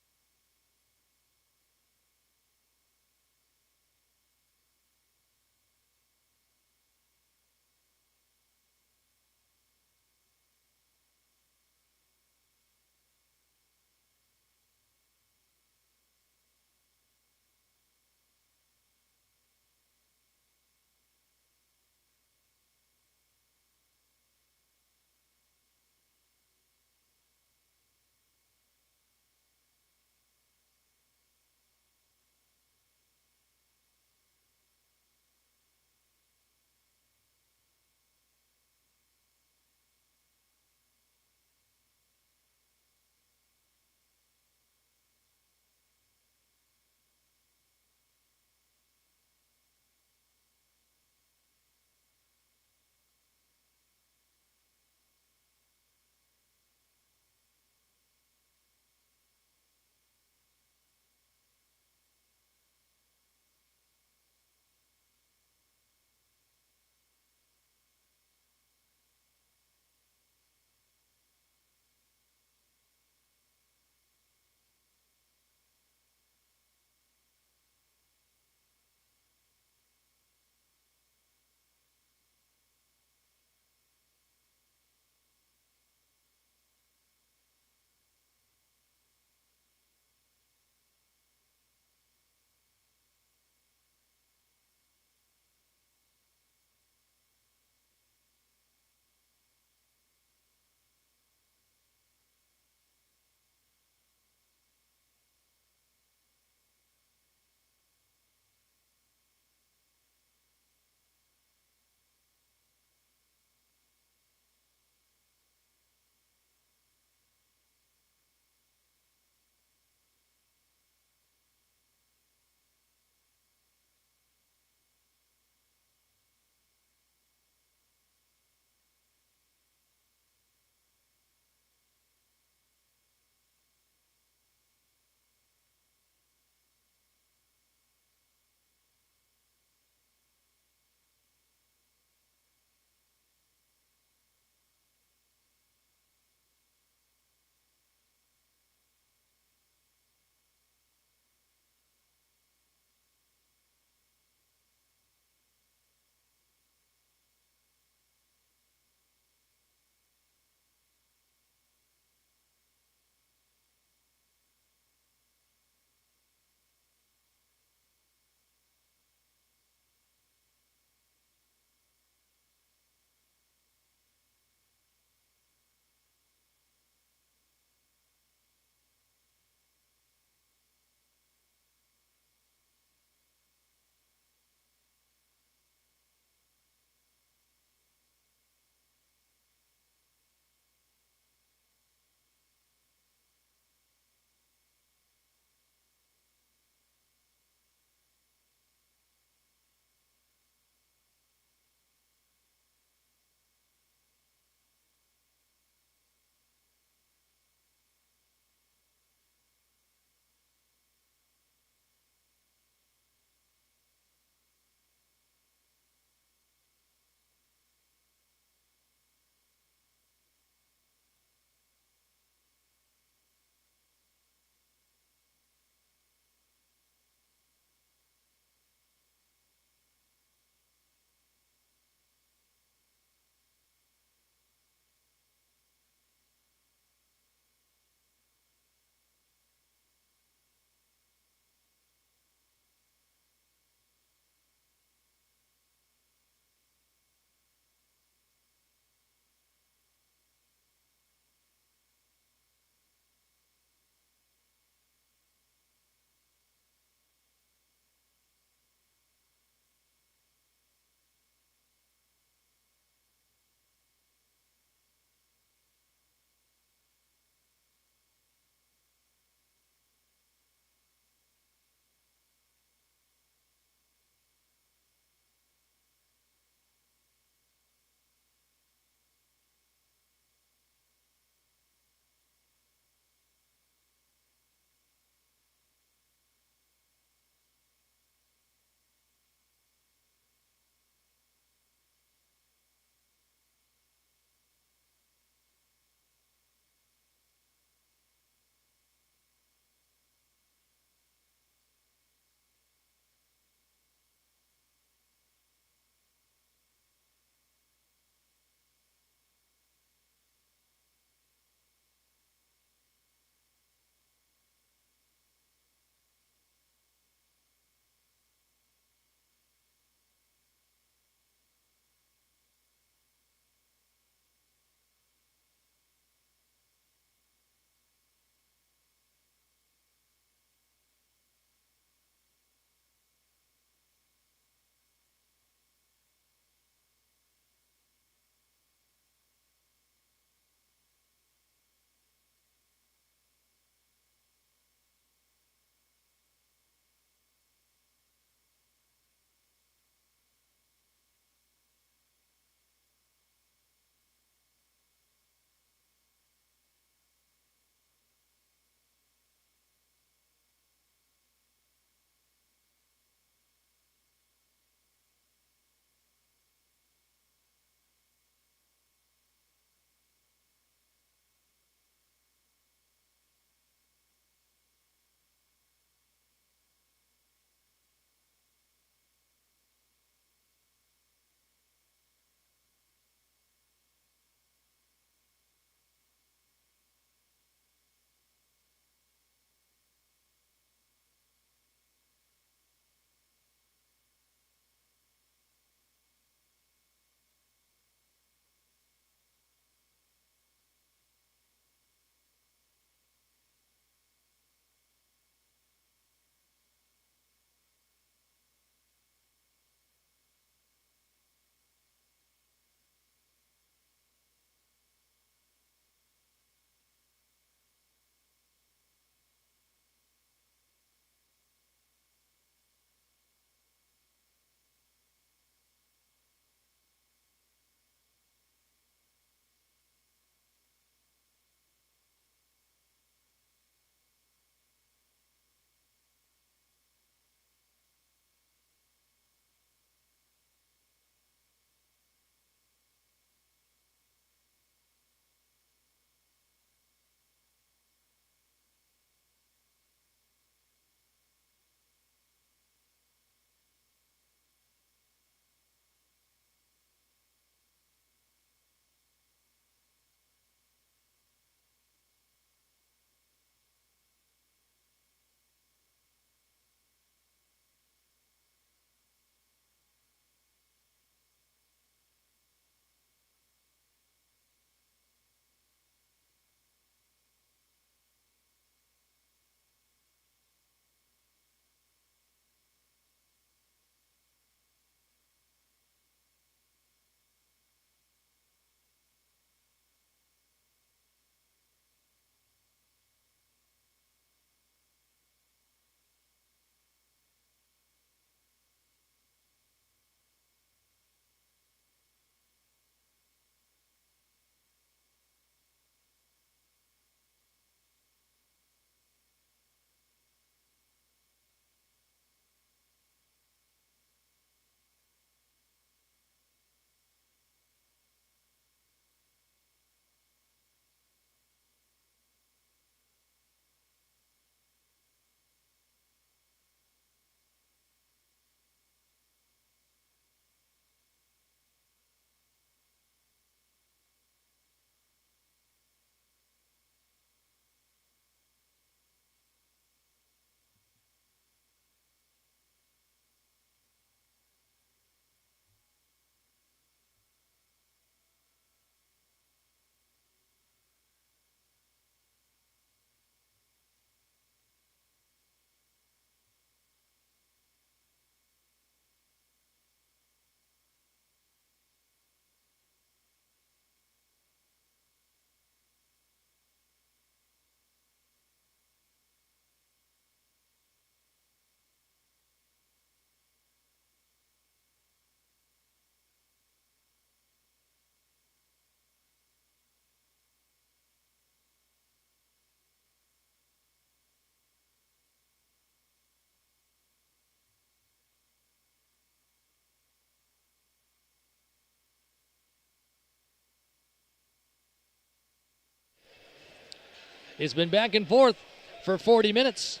It's been back and forth for 40 minutes.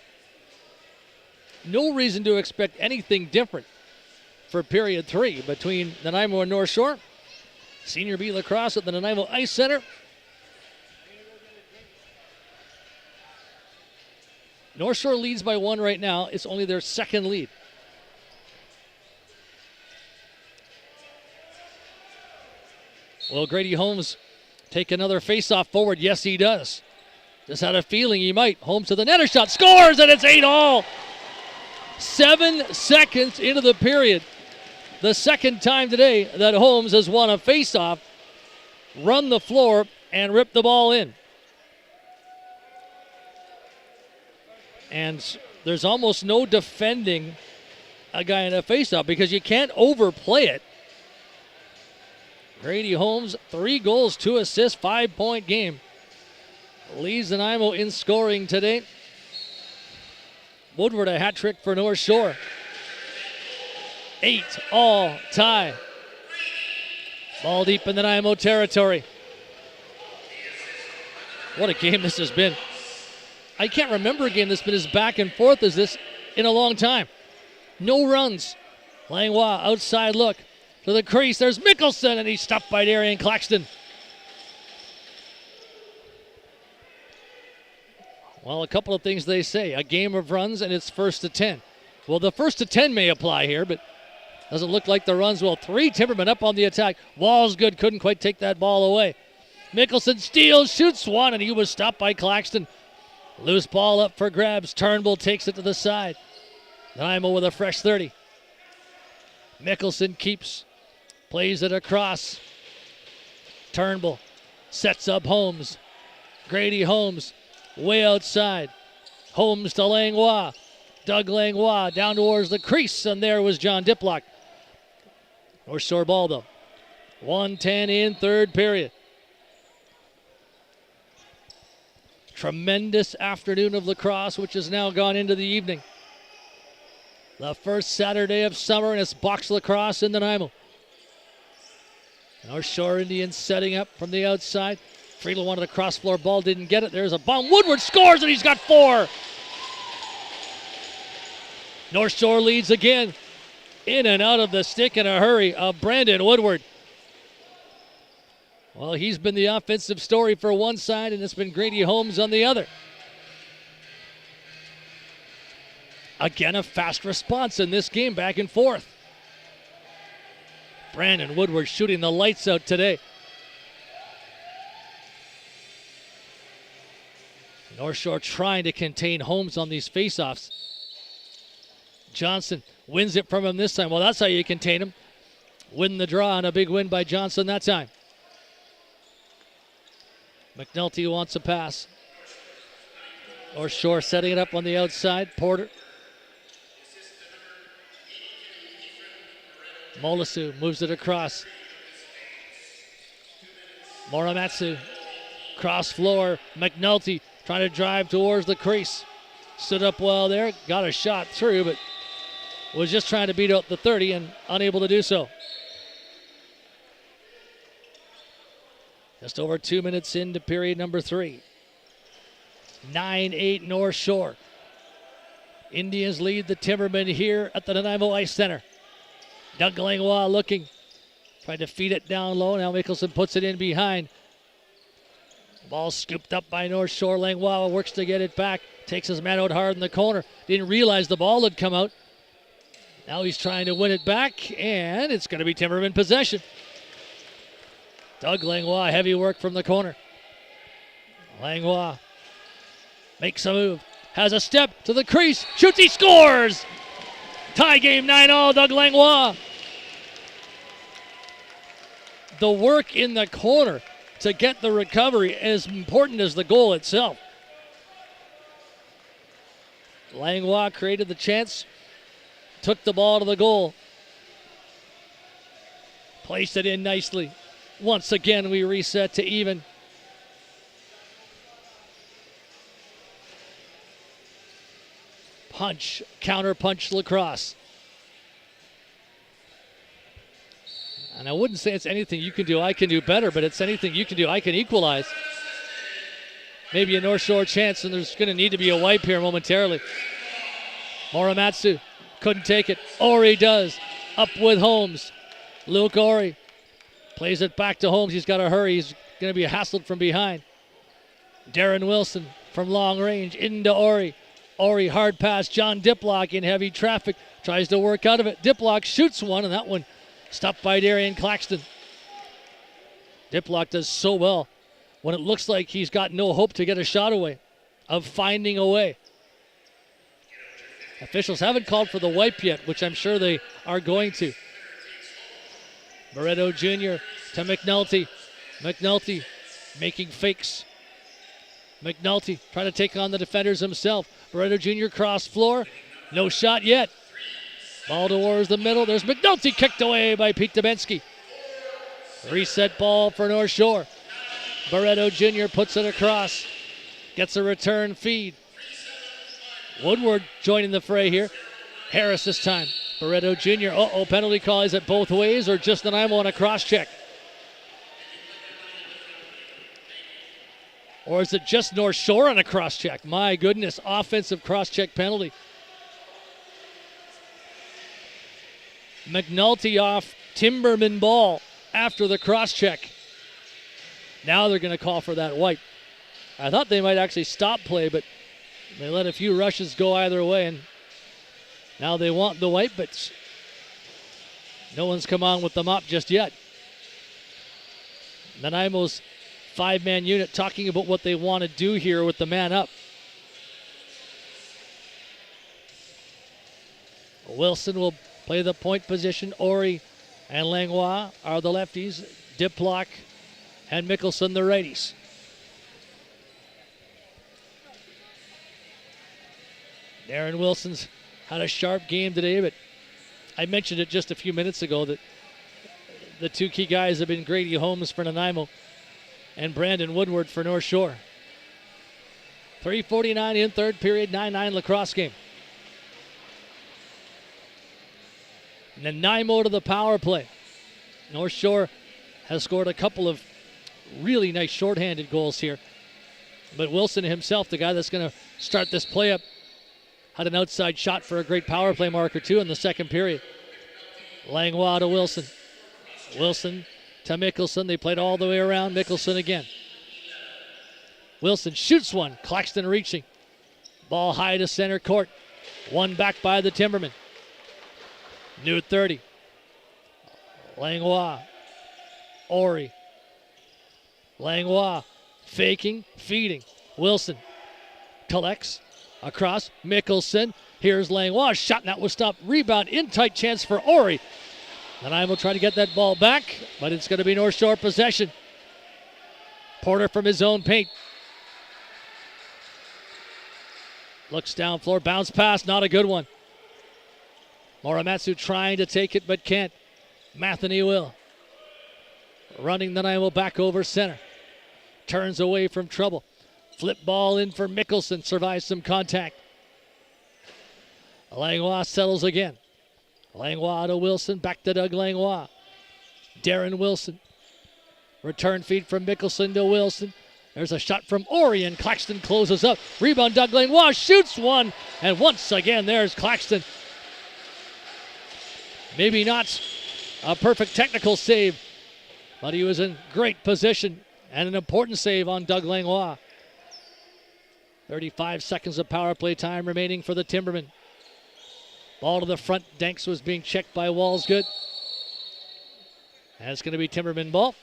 No reason to expect anything different for period 3 between Nanaimo and North Shore. Senior B lacrosse at the Nanaimo Ice Center. North Shore leads by 1 right now. It's only their second lead. Will Grady Holmes take another face-off forward? Yes, he does. Just had a feeling he might. Holmes to the netter shot, scores, and it's 8-all. 7 seconds into the period. The second time today that Holmes has won a face-off, run the floor, and ripped the ball in. And there's almost no defending a guy in a face-off because you can't overplay it. Grady Holmes, 3 goals, 2 assists, 5-point game. Leads Nanaimo in scoring today. Woodward a hat trick for North Shore. 8-all tie. Ball deep in the Nanaimo territory. What a game this has been. I can't remember a game that's been as back and forth as this in a long time. No runs. Langlois, outside look to the crease. There's Mickelson, and he's stopped by Darian Claxton. Well, a couple of things they say. A game of runs, and it's first to 10. Well, the first to 10 may apply here, but doesn't look like the runs will. 3 Timbermen up on the attack. Wall's good, couldn't quite take that ball away. Mickelson steals, shoots one, and he was stopped by Claxton. Loose ball up for grabs. Turnbull takes it to the side. Nanaimo with a fresh 30. Mickelson keeps. Plays it across. Turnbull sets up Holmes. Grady Holmes way outside. Holmes to Langlois. Doug Langlois down towards the crease, and there was John Diplock. North Shore ball, though. 1:10 in third period. Tremendous afternoon of lacrosse, which has now gone into the evening. The first Saturday of summer, and it's box lacrosse in Nanaimo. North Shore Indians setting up from the outside. Friedel wanted a cross-floor ball, didn't get it. There's a bomb. Woodward scores, and he's got 4. North Shore leads again. In and out of the stick in a hurry of Brandon Woodward. Well, he's been the offensive story for one side, and it's been Grady Holmes on the other. Again, a fast response in this game, back and forth. Brandon Woodward shooting the lights out today. North Shore trying to contain Holmes on these faceoffs. Johnson wins it from him this time. Well, that's how you contain him. Win the draw, and a big win by Johnson that time. McNulty wants a pass. North Shore setting it up on the outside. Porter. Molasu moves it across. Moramatsu. Cross floor. McNulty trying to drive towards the crease. Stood up well there. Got a shot through, but was just trying to beat out the 30 and unable to do so. Just over 2 minutes into period number 3. 9-8 North Shore. Indians lead the Timbermen here at the Nanaimo Ice Center. Doug Langlois looking. Tried to feed it down low. Now Mickelson puts it in behind. Ball scooped up by North Shore. Langlois works to get it back. Takes his man out hard in the corner. Didn't realize the ball had come out. Now he's trying to win it back, and it's going to be Timberman possession. Doug Langlois, heavy work from the corner. Langlois makes a move. Has a step to the crease. Shoots, he scores! Tie game 9-all, Doug Langlois. The work in the corner to get the recovery as important as the goal itself. Langlois created the chance. Took the ball to the goal. Placed it in nicely. Once again, we reset to even. Punch, counter punch lacrosse. And I wouldn't say it's anything you can do, I can do better, but it's anything you can do, I can equalize. maybe a North Shore chance, and there's going to need to be a wipe here momentarily. Muramatsu couldn't take it. Ori does. Up with Holmes. Luke Ori plays it back to Holmes. He's got to hurry. He's going to be hassled from behind. Darren Wilson from long range into Ori. Ori hard pass. John Diplock in heavy traffic. Tries to work out of it. Diplock shoots one, and that one stopped by Darian Claxton. Diplock does so well when it looks like he's got no hope to get a shot away, of finding a way. Officials haven't called for the wipe yet, which I'm sure they are going to. Barreto Jr. to McNulty. McNulty making fakes. McNulty trying to take on the defenders himself. Barreto Jr. cross floor. No shot yet. Ball towards the middle. There's McNulty, kicked away by Pete Dubensky. Reset ball for North Shore. Barreto Jr. puts it across. Gets a return feed. Woodward joining the fray here. Harris this time. Barreto Jr. Penalty call. Is it both ways or just Nanaimo on a cross check? Or is it just North Shore on a cross check? My goodness, offensive cross check penalty. McNulty off Timberman ball after the cross check. Now they're going to call for that wipe. I thought they might actually stop play, but they let a few rushes go either way, and now they want the wipe, but no one's come on with the mop just yet. Nanaimo's five-man unit talking about what they want to do here with the man up. Wilson will play the point position. Ori and Langlois are the lefties. Diplock and Mickelson the righties. Darren Wilson's had a sharp game today, but I mentioned it just a few minutes ago that the two key guys have been Grady Holmes for Nanaimo and Brandon Woodward for North Shore. 3:49 in third period, 9-9 lacrosse game. Nanaimo to the power play. North Shore has scored a couple of really nice shorthanded goals here. But Wilson himself, the guy that's going to start this play up, had an outside shot for a great power play marker too in the second period. Langlois to Wilson. Wilson to Mickelson. They played all the way around. Mickelson again. Wilson shoots one. Claxton reaching. Ball high to center court. One back by the Timbermen. New at 30. Langlois. Ori. Langlois faking, feeding. Wilson collects across. Mickelson. Here's Langlois. Shot, and that was stopped. Rebound in tight chance for Ori. Nanaimo trying to get that ball back, but it's going to be North Shore possession. Porter from his own paint. Looks down floor. Bounce pass. Not a good one. Muramatsu trying to take it, but can't. Matheny will. Running Nanaimo back over center. Turns away from trouble. Flip ball in for Mickelson. Survives some contact. Langlois settles again. Langlois to Wilson. Back to Doug Langlois. Darren Wilson. Return feed from Mickelson to Wilson. There's a shot from Ori, and Claxton closes up. Rebound, Doug Langlois shoots one. And once again, there's Claxton. Maybe not a perfect technical save, but he was in great position and an important save on Doug Langlois. 35 seconds of power play time remaining for the Timbermen. Ball to the front. Danks was being checked by Walsgood. And it's going to be Timberman ball.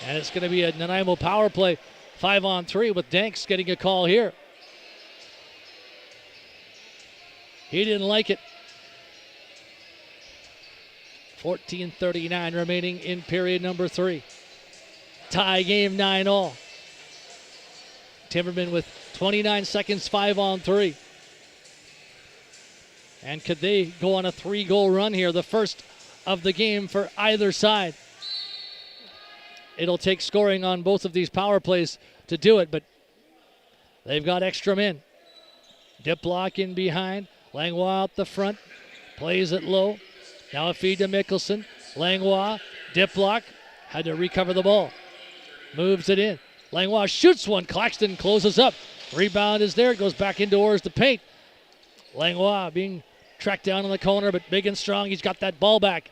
And it's going to be a Nanaimo power play 5-on-3 with Danks getting a call here. He didn't like it. 14:39 remaining in period number 3. Tie game 9-all. Timbermen with 29 seconds, 5-on-3. And could they go on a 3-goal run here, the first of the game for either side? It'll take scoring on both of these power plays to do it, but they've got extra men. Diplock in behind. Langlois out the front. Plays it low. Now a feed to Mickelson. Langlois. Diplock had to recover the ball. Moves it in. Langlois shoots one. Claxton closes up. Rebound is there. It goes back indoors to paint. Langlois being tracked down in the corner, but big and strong. He's got that ball back.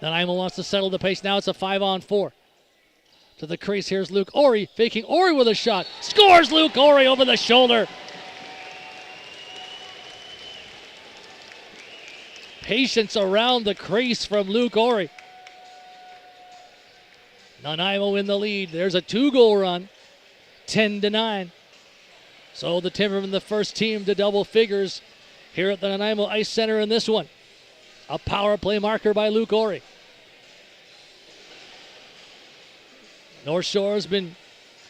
Nanaimo wants to settle the pace. Now it's a 5-on-4. To the crease. Here's Luke Ori. Faking Ori with a shot. Scores Luke Ori over the shoulder. Patience around the crease from Luke Ori. Nanaimo in the lead. There's a 2-goal run. 10-9. So the Timbermen, the first team to double figures here at the Nanaimo Ice Center in this one. A power play marker by Luke Ori. North Shore has been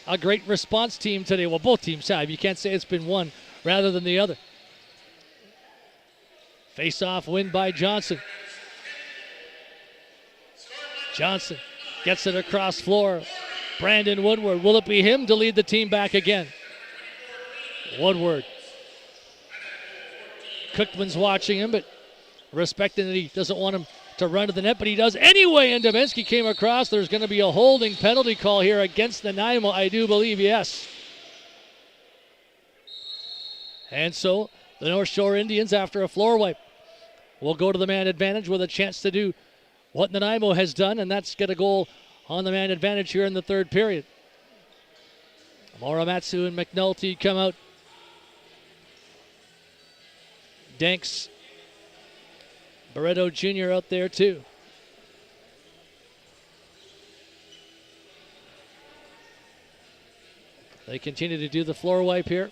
a great response team today. Well, both teams have. You can't say it's been one rather than the other. Face-off win by Johnson. Johnson gets it across floor. Brandon Woodward. Will it be him to lead the team back again? Woodward. Cookman's watching him, but respecting that he doesn't want him to run to the net, but he does anyway, and Dubinsky came across. There's going to be a holding penalty call here against Nanaimo, I do believe, yes. And so the North Shore Indians, after a floor wipe, will go to the man advantage with a chance to do what Nanaimo has done, and that's get a goal on the man advantage here in the third period. Moramatsu and McNulty come out. Danks, Barreto Jr. out there too. They continue to do the floor wipe here.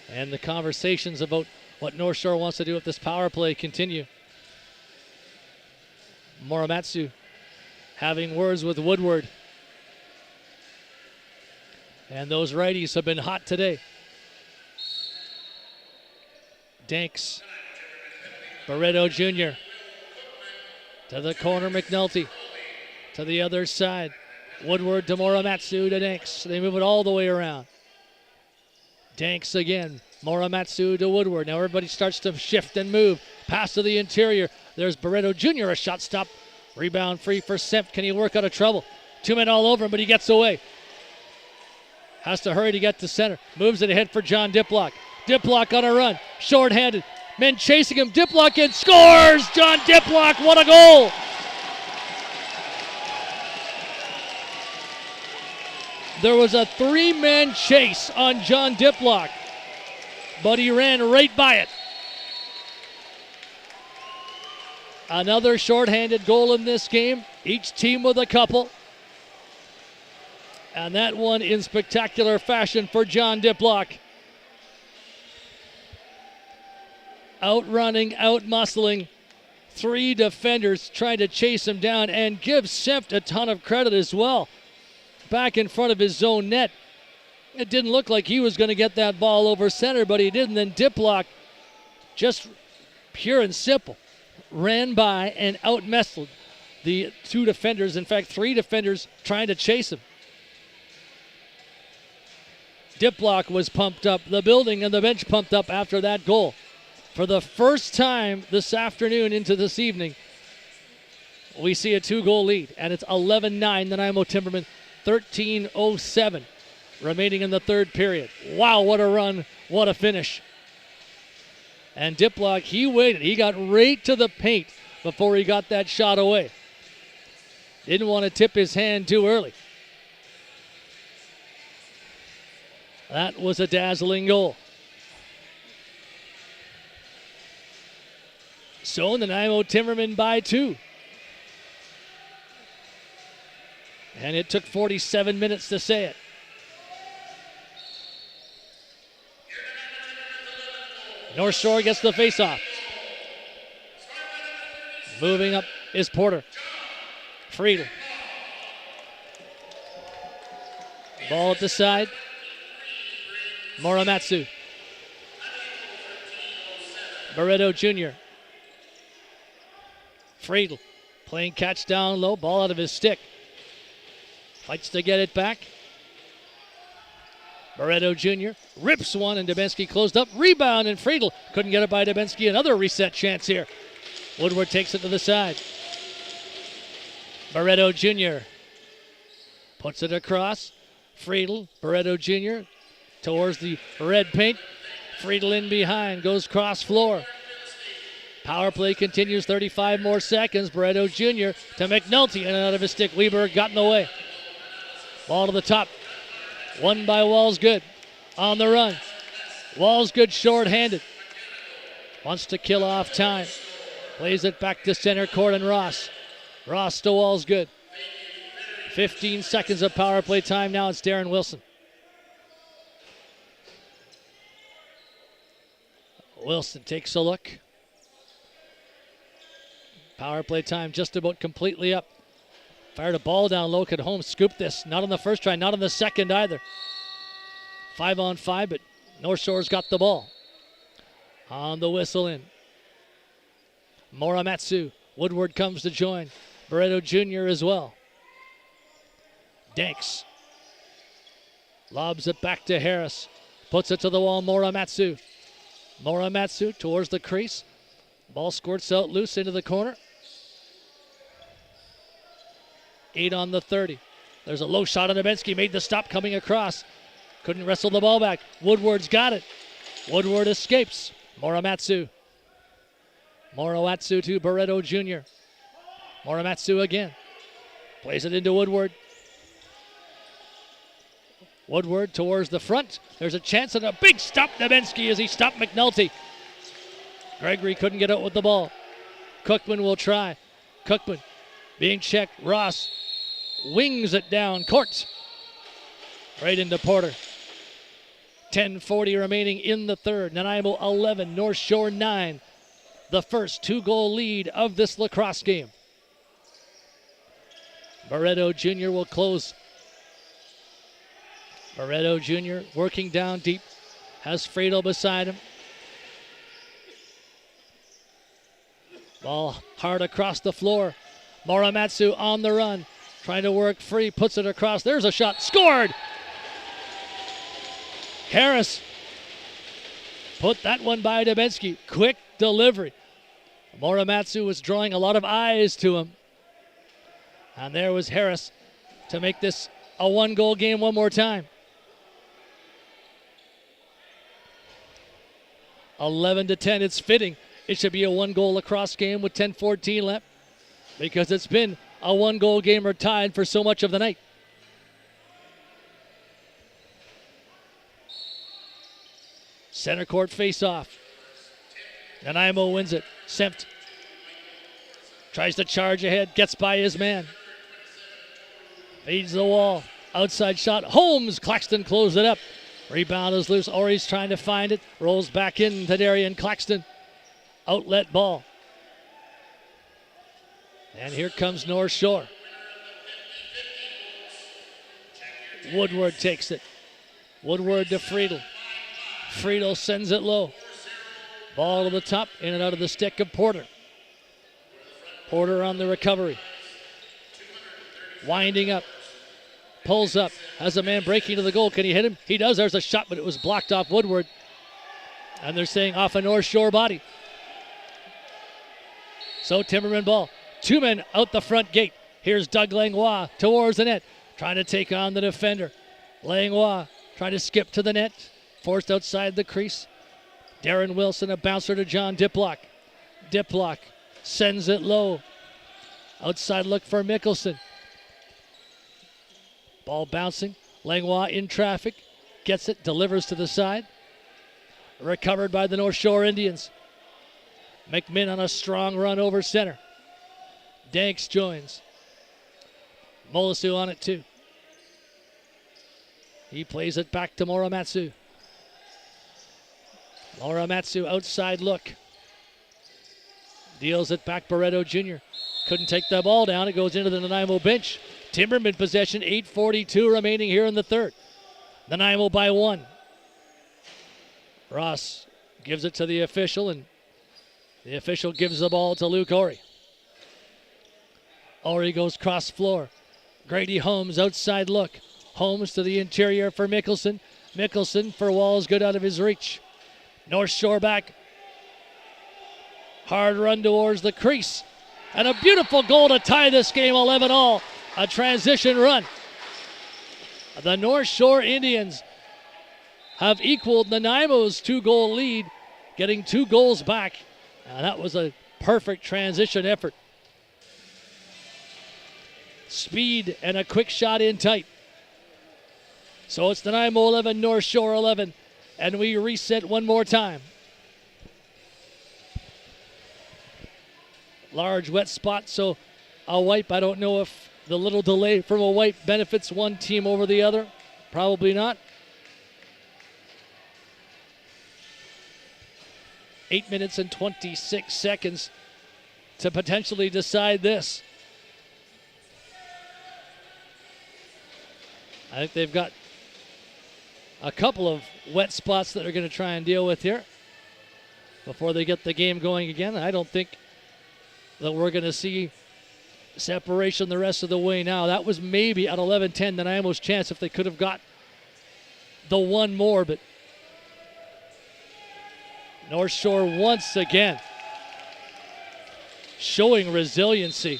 And the conversations about what North Shore wants to do with this power play continue. Moramatsu having words with Woodward. And those righties have been hot today. Danks, Barreto Jr. to the corner, McNulty to the other side. Woodward to Moramatsu to Danks. They move it all the way around. Danks again, Moramatsu to Woodward. Now everybody starts to shift and move. Pass to the interior. There's Barreto Jr., a shot stop. Rebound free for Semp. Can he work out of trouble? 2 men all over him, but he gets away. Has to hurry to get to center. Moves it ahead for John Diplock. Diplock on a run. Short-handed. Men chasing him. Diplock in. Scores! John Diplock, what a goal! There was a 3-man chase on John Diplock, but he ran right by it. Another short-handed goal in this game. Each team with a couple. And that one in spectacular fashion for John Diplock. Outrunning, out-muscling 3 defenders trying to chase him down, and give Sempt a ton of credit as well. Back in front of his zone net. It didn't look like he was going to get that ball over center, but he did. And then Diplock, just pure and simple, ran by and out-muscled the 2 defenders. In fact, 3 defenders trying to chase him. Diplock was pumped up. The building and the bench pumped up after that goal. For the first time this afternoon into this evening, we see a 2-goal lead, and it's 11-9 Nanaimo Timbermen, 13:07 remaining in the third period. Wow, what a run, what a finish. And Diplock, he waited. He got right to the paint before he got that shot away. Didn't want to tip his hand too early. That was a dazzling goal. So Nanaimo Timbermen by 2. And it took 47 minutes to say it. North Shore gets the faceoff. Moving up is Porter. Friedel. Ball at the side. Moramatsu. Barreto Jr. Friedel playing catch down low. Ball out of his stick. Fights to get it back. Barreto Jr. rips one, and Dubinsky closed up. Rebound, and Friedel couldn't get it by Dubinsky. Another reset chance here. Woodward takes it to the side. Barreto Jr. puts it across. Friedel, Barreto Jr. towards the red paint. Friedel in behind, goes cross floor. Power play continues, 35 more seconds. Barreto Jr. to McNulty, and out of his stick. Weber got in the way. Ball to the top. Won by Walsgood. On the run. Walsgood short-handed. Wants to kill off time. Plays it back to center court and Ross. Ross to Walsgood. 15 seconds of power play time now. It's Darren Wilson. Wilson takes a look. Power play time just about completely up. Fired a ball down low. Could Holmes scoop this? Not on the first try, not on the second either. 5-on-5, but North Shore's got the ball. On the whistle in. Moramatsu. Woodward comes to join. Barreto Jr. as well. Danks. Lobs it back to Harris. Puts it to the wall. Moramatsu. Moramatsu towards the crease. Ball squirts out loose into the corner. 8 on the 30. There's a low shot on Nebensky. Made the stop coming across. Couldn't wrestle the ball back. Woodward's got it. Woodward escapes. Moramatsu. Moramatsu to Barreto Jr. Moramatsu again. Plays it into Woodward. Woodward towards the front. There's a chance at a big stop. Nebensky as he stopped McNulty. Gregory couldn't get out with the ball. Cookman will try. Cookman being checked. Ross wings it down court. Right into Porter. 10:40 remaining in the third. Nanaimo 11, North Shore 9. The first 2-goal lead of this lacrosse game. Barreto Jr. will close. Barreto Jr. working down deep. Has Friedel beside him. Ball hard across the floor. Moramatsu on the run. Trying to work free. Puts it across. There's a shot. Scored! Harris put that one by Nebensky. Quick delivery. Moramatsu was drawing a lot of eyes to him. And there was Harris to make this a 1-goal game one more time. 11-10. It's fitting. It should be a 1-goal lacrosse game with 10:14 left because it's been a 1-goal game or tied for so much of the night. Center court face-off. Nanaimo wins it. Sempt tries to charge ahead, gets by his man. Feeds the wall. Outside shot. Holmes. Claxton closed it up. Rebound is loose. Ori's trying to find it. Rolls back in to Darian Claxton. Outlet ball. And here comes North Shore. Woodward takes it. Woodward to Friedel. Friedel sends it low. Ball to the top, in and out of the stick of Porter. Porter on the recovery. Winding up. Pulls up. Has a man breaking to the goal. Can he hit him? He does. There's a shot, but it was blocked off Woodward. And they're saying off a North Shore body. So Timberman ball. 2 men out the front gate. Here's Doug Langlois towards the net. Trying to take on the defender. Langlois trying to skip to the net. Forced outside the crease. Darren Wilson, a bouncer to John Diplock. Diplock sends it low. Outside look for Mickelson. Ball bouncing. Langlois in traffic. Gets it, delivers to the side. Recovered by the North Shore Indians. McMinn on a strong run over center. Danks joins. Molisu on it too. He plays it back to Moramatsu. Moramatsu outside look. Deals it back Barreto Jr. Couldn't take the ball down. It goes into the Nanaimo bench. Timberman possession, 8:42 remaining here in the third. Nanaimo by 1. Ross gives it to the official, and the official gives the ball to Luke Ori. Ori goes cross floor. Grady Holmes outside look. Holmes to the interior for Mickelson. Mickelson for Walls, good out of his reach. North Shore back. Hard run towards the crease. And a beautiful goal to tie this game 11-all. A transition run. The North Shore Indians have equaled Nanaimo's 2-goal lead, getting 2 goals back. And that was a perfect transition effort. Speed and a quick shot in tight. So it's Nanaimo 11, North Shore 11, and we reset one more time. Large wet spot, so a wipe. I don't know if the little delay from a wipe benefits one team over the other. Probably not. 8 minutes and 26 seconds to potentially decide this. I think they've got a couple of wet spots that they're going to try and deal with here before they get the game going again. I don't think that we're going to see separation the rest of the way now. That was maybe at 11-10 Nanaimo's chance if they could have got the one more, but North Shore once again showing resiliency.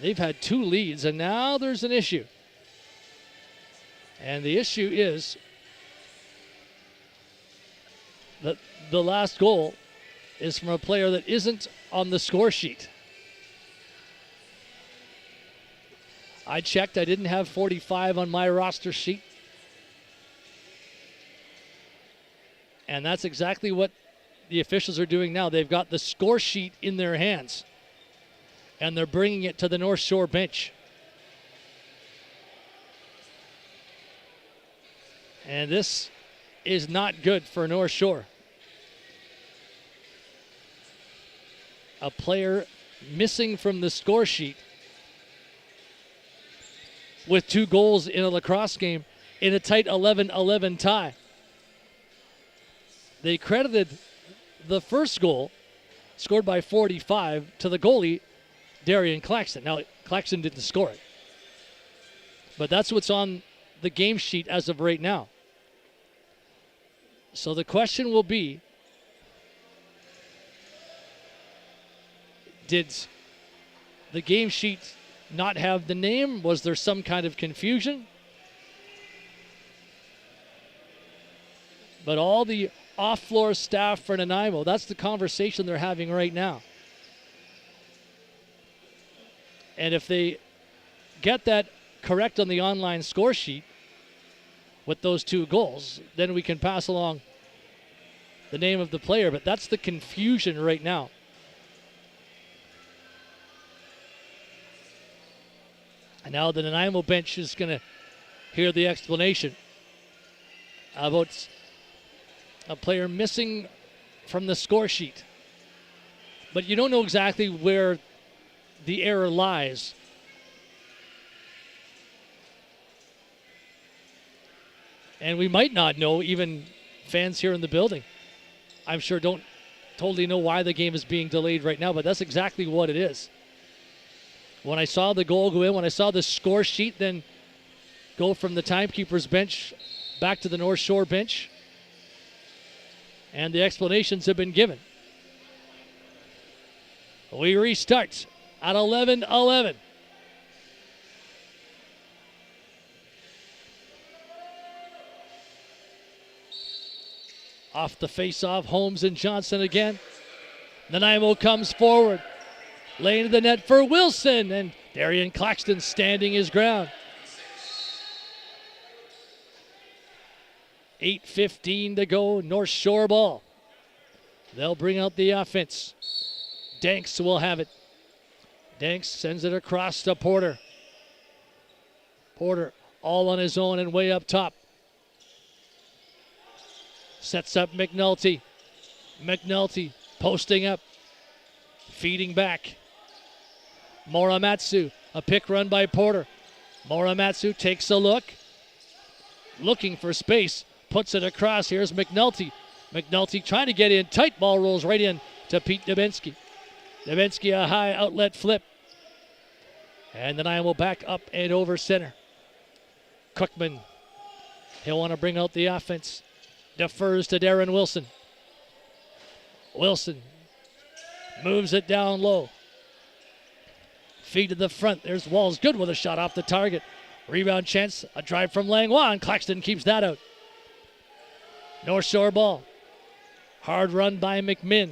They've had 2 leads, and now there's an issue. And the issue is that the last goal is from a player that isn't on the score sheet. I checked. I didn't have 45 on my roster sheet. And that's exactly what the officials are doing now. They've got the score sheet in their hands, and they're bringing it to the North Shore bench. And this is not good for North Shore. A player missing from the score sheet with 2 goals in a lacrosse game in a tight 11-11 tie. They credited the first goal, scored by 45, to the goalie, Darian Claxton. Now, Claxton didn't score it, but that's what's on the game sheet as of right now. So the question will be, did the game sheet not have the name? Was there some kind of confusion? But all the off-floor staff for Nanaimo, that's the conversation they're having right now. And if they get that correct on the online score sheet with those 2 goals, then we can pass along the name of the player. But that's the confusion right now. And now the Nanaimo bench is going to hear the explanation about a player missing from the score sheet. But you don't know exactly where the error lies. And we might not know, even fans here in the building, I'm sure don't totally know why the game is being delayed right now, but that's exactly what it is. When I saw the goal go in, when I saw the score sheet then go from the timekeeper's bench back to the North Shore bench, and the explanations have been given. We restart at 11-11. Off the face-off, Holmes and Johnson again. Nanaimo comes forward. Lane to the net for Wilson, and Darian Claxton standing his ground. 8:15 to go, North Shore ball. They'll bring out the offense. Danks will have it. Danks sends it across to Porter. Porter all on his own and way up top. Sets up McNulty. McNulty posting up. Feeding back. Moramatsu, a pick run by Porter. Moramatsu takes a look. Looking for space. Puts it across. Here's McNulty. McNulty trying to get in. Tight ball rolls right in to Pete Dubinsky. Dubinsky a high outlet flip. And then I will back up and over center. Cookman. He'll want to bring out the offense. Defers to Darren Wilson. Wilson moves it down low. Feed to the front. There's Walls. Good with a shot off the target. Rebound chance. A drive from Langlois. And Claxton keeps that out. North Shore ball. Hard run by McMinn.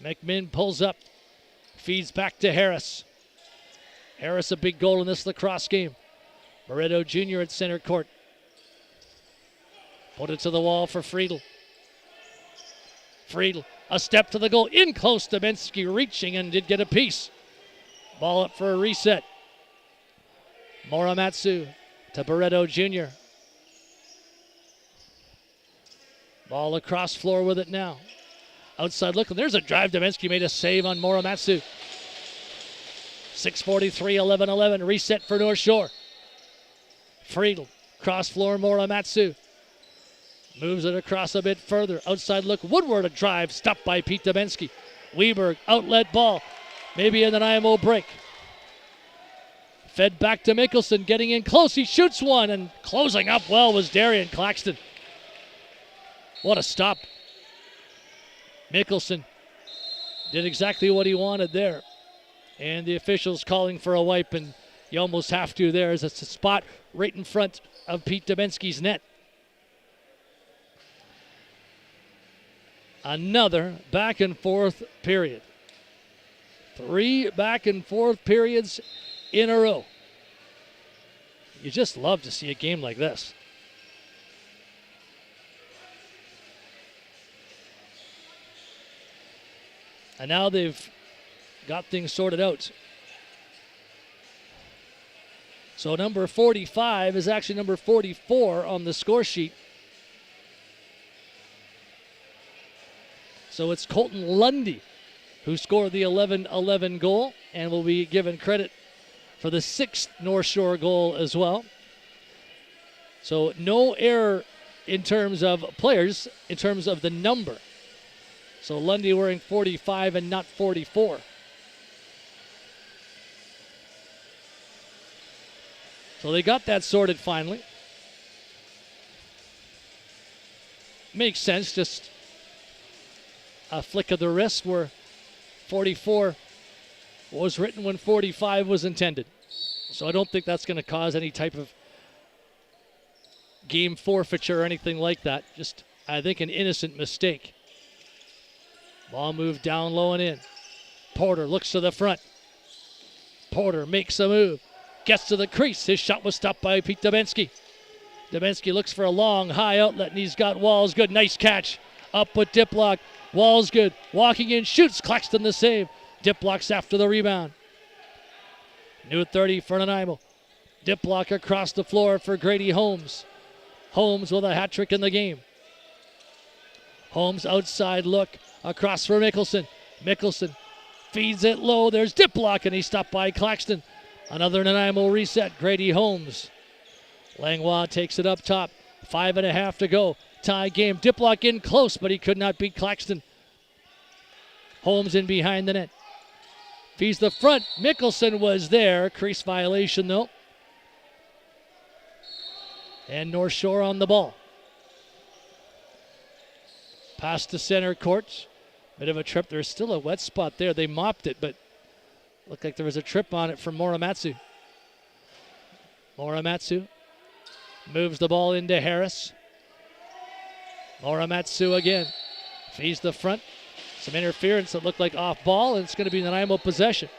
McMinn pulls up. Feeds back to Harris. Harris a big goal in this lacrosse game. Moretto Jr. at center court. Put it to the wall for Friedel. Friedel, a step to the goal. In close, Dubinsky reaching and did get a piece. Ball up for a reset. Muramatsu to Barreto Jr. Ball across floor with it now. Outside looking. There's a drive. Dubinsky made a save on Muramatsu. 6:43, 11-11. Reset for North Shore. Friedel, cross floor, Muramatsu. Moves it across a bit further. Outside look. Woodward a drive. Stopped by Pete Dubinsky. Weberg, outlet ball. Maybe a Nanaimo break. Fed back to Mickelson. Getting in close. He shoots one. And closing up well was Darian Claxton. What a stop. Mickelson did exactly what he wanted there. And the officials calling for a wipe. And you almost have to there as it's a spot right in front of Pete Dubinsky's net. Another back and forth period. 3 back and forth periods in a row. You just love to see a game like this. And now they've got things sorted out. So number 45 is actually number 44 on the score sheet. So it's Colton Lundy who scored the 11-11 goal and will be given credit for the 6th North Shore goal as well. So no error in terms of players, in terms of the number. So Lundy wearing 45 and not 44. So they got that sorted finally. Makes sense, just a flick of the wrist where 44 was written when 45 was intended. So I don't think that's going to cause any type of game forfeiture or anything like that. Just, I think, an innocent mistake. Ball moved down low and in. Porter looks to the front. Porter makes a move. Gets to the crease. His shot was stopped by Pete Dubinsky. Dubinsky looks for a long, high outlet, and he's got Walls. Good, nice catch. Up with Diplock. Walls good. Walking in, shoots. Claxton the save. Diplock's after the rebound. New 30 for Nanaimo. Diplock across the floor for Grady Holmes. Holmes with a hat trick in the game. Holmes outside look. Across for Mickelson. Mickelson feeds it low. There's Diplock, and he's stopped by Claxton. Another Nanaimo reset. Grady Holmes. Langlois takes it up top. 5.5 to go. Tie game. Diplock in close, but he could not beat Claxton. Holmes in behind the net. Feeds the front. Mickelson was there. Crease violation, though. And North Shore on the ball. Pass to center court. Bit of a trip. There's still a wet spot there. They mopped it, but looked like there was a trip on it from Muramatsu. Muramatsu moves the ball into Harris. Muramatsu again. Feeds the front. Some interference that looked like off ball, and it's going to be Nanaimo possession.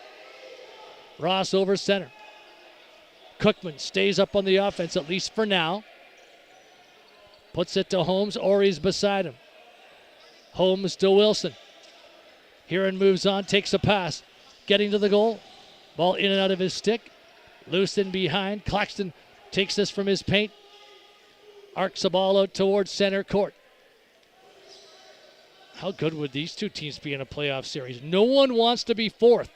Ross over center. Cookman stays up on the offense, at least for now. Puts it to Holmes. Ori's beside him. Holmes to Wilson. Heron moves on, takes a pass. Getting to the goal. Ball in and out of his stick. Loose in behind. Claxton takes this from his paint. Arcs the ball out towards center court. How good would these two teams be in a playoff series? No one wants to be fourth.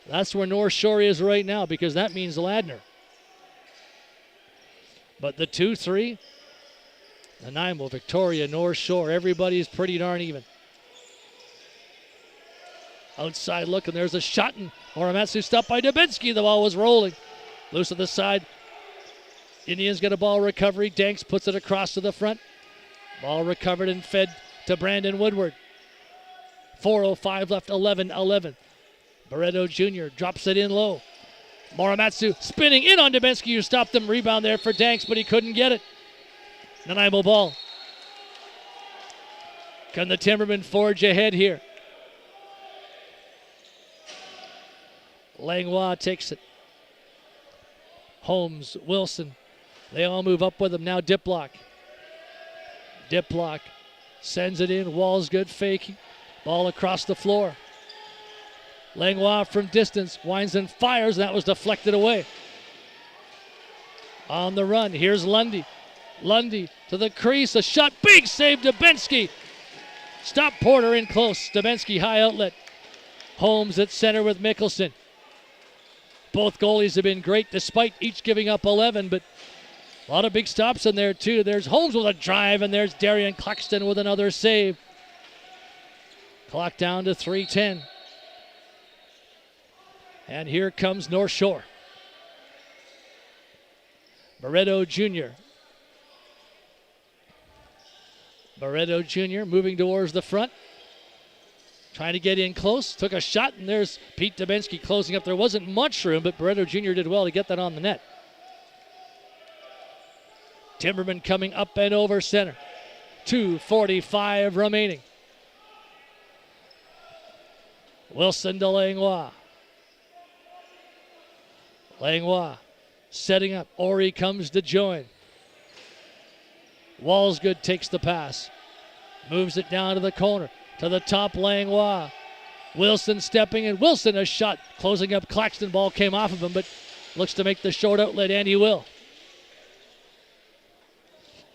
That's where North Shore is right now because that means Ladner. But the 2-3, Nanaimo, Victoria, North Shore, everybody's pretty darn even. Outside look, and there's a shot, and Muramatsu stopped by Dubinsky. The ball was rolling. Loose to the side. Indians get a ball recovery. Danks puts it across to the front. Ball recovered and fed to Brandon Woodward. 4:05 left, 11-11. Barreto Jr. drops it in low. Muramatsu spinning in on Dubinsky, who stopped him. Rebound there for Danks, but he couldn't get it. Nanaimo ball. Can the Timbermen forge ahead here? Langlois takes it. Holmes, Wilson. They all move up with him. Now Diplock. Diplock sends it in. Wall's good faking. Ball across the floor. Langlois from distance winds and fires. That was deflected away. On the run, here's Lundy. Lundy to the crease. A shot. Big save, Dubinsky. Stop Porter in close. Dubinsky high outlet. Holmes at center with Mickelson. Both goalies have been great despite each giving up 11, but a lot of big stops in there too. There's Holmes with a drive, and there's Darian Claxton with another save. Clock down to 3:10. And here comes North Shore. Barreto Jr. Barreto Jr. moving towards the front. Trying to get in close. Took a shot, and there's Pete Dubinsky closing up. There wasn't much room, but Barreto Jr. did well to get that on the net. Timberman coming up and over center. 2:45 remaining. Wilson to Langlois. Langlois setting up. Ori comes to join. Walsgood takes the pass. Moves it down to the corner. To the top, Langlois. Wilson stepping in. Wilson a shot. Closing up Claxton. Ball came off of him, but looks to make the short outlet, and he will.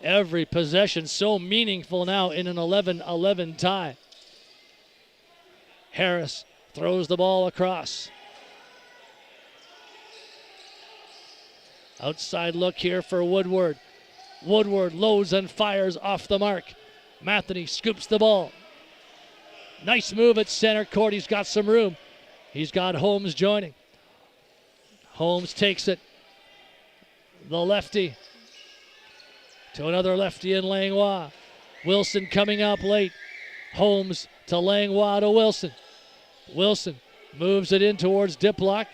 Every possession so meaningful now in an 11-11 tie. Harris throws the ball across. Outside look here for Woodward. Woodward loads and fires off the mark. Matheny scoops the ball. Nice move at center court. He's got some room. He's got Holmes joining. Holmes takes it. The lefty. To another lefty in Langlois. Wilson coming up late. Holmes to Langlois to Wilson. Wilson moves it in towards Diplock.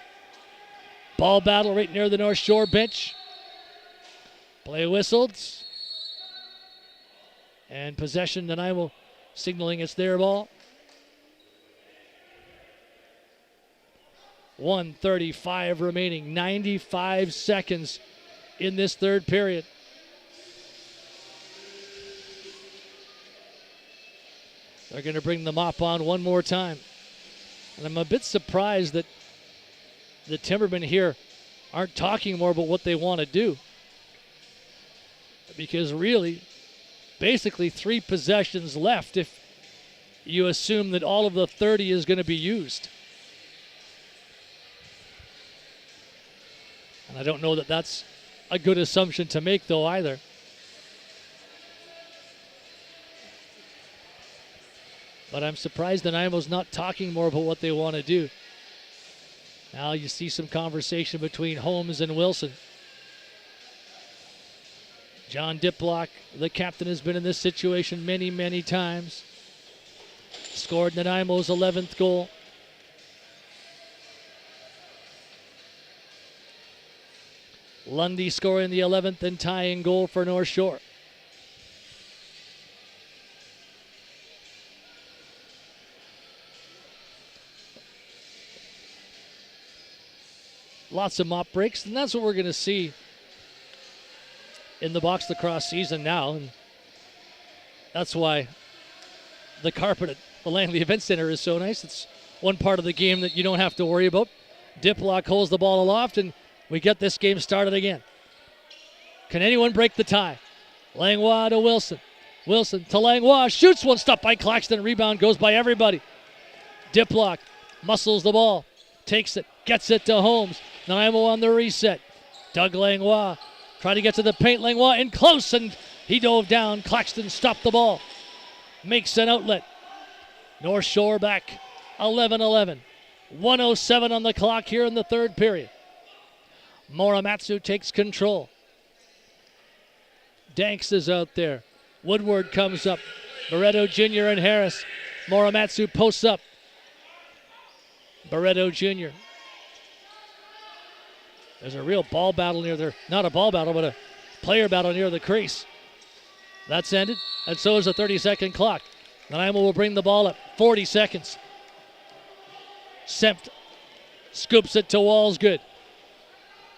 Ball battle right near the North Shore bench. Play whistled. And possession, Nanaimo signaling it's their ball. 1:35 remaining. 95 seconds in this third period. They're going to bring the mop on one more time. And I'm a bit surprised that the Timbermen here aren't talking more about what they want to do. Because really, basically 3 possessions left if you assume that all of the 30 is going to be used. And I don't know that that's a good assumption to make, though, either. But I'm surprised Nanaimo's not talking more about what they want to do. Now you see some conversation between Holmes and Wilson. John Diplock, the captain, has been in this situation many, many times. Scored Nanaimo's 11th goal. Lundy scoring the 11th and tying goal for North Shore. Lots of mop breaks, and that's what we're going to see in the box lacrosse season now. And that's why the carpet at the Langley Event Center is so nice. It's one part of the game that you don't have to worry about. Diplock holds the ball aloft, and we get this game started again. Can anyone break the tie? Langlois to Wilson. Wilson to Langlois. Shoots one, stopped by Claxton. Rebound goes by everybody. Diplock muscles the ball. Takes it. Gets it to Holmes. Nanaimo on the reset. Doug Langlois trying to get to the paint. Langlois in close, and he dove down. Claxton stopped the ball. Makes an outlet. North Shore back 11-11. 1:07 on the clock here in the third period. Muramatsu takes control. Danks is out there. Woodward comes up. Barreto Jr. and Harris. Morimatsu posts up. Barreto Jr. There's a real ball battle near there. Not a ball battle, but a player battle near the crease. That's ended, and so is the 30-second clock. Nanaimo will bring the ball up. 40 seconds. Sempt scoops it to Walsgood.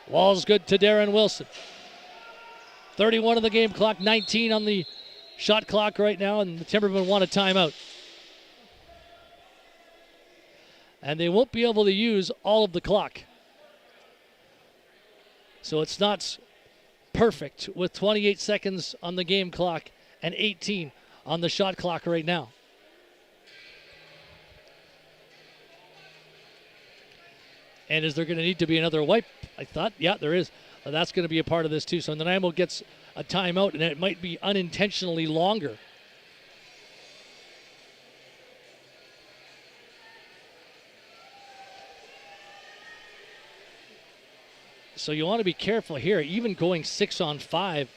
Walsgood to Darren Wilson. 31 on the game clock, 19 on the shot clock right now, and the Timbermen want a timeout. And they won't be able to use all of the clock. So it's not perfect with 28 seconds on the game clock and 18 on the shot clock right now. And is there going to need to be another wipe? I thought, yeah, there is. But that's going to be a part of this too. So Nanaimo gets a timeout, and it might be unintentionally longer. So you want to be careful here. Even going 6-on-5,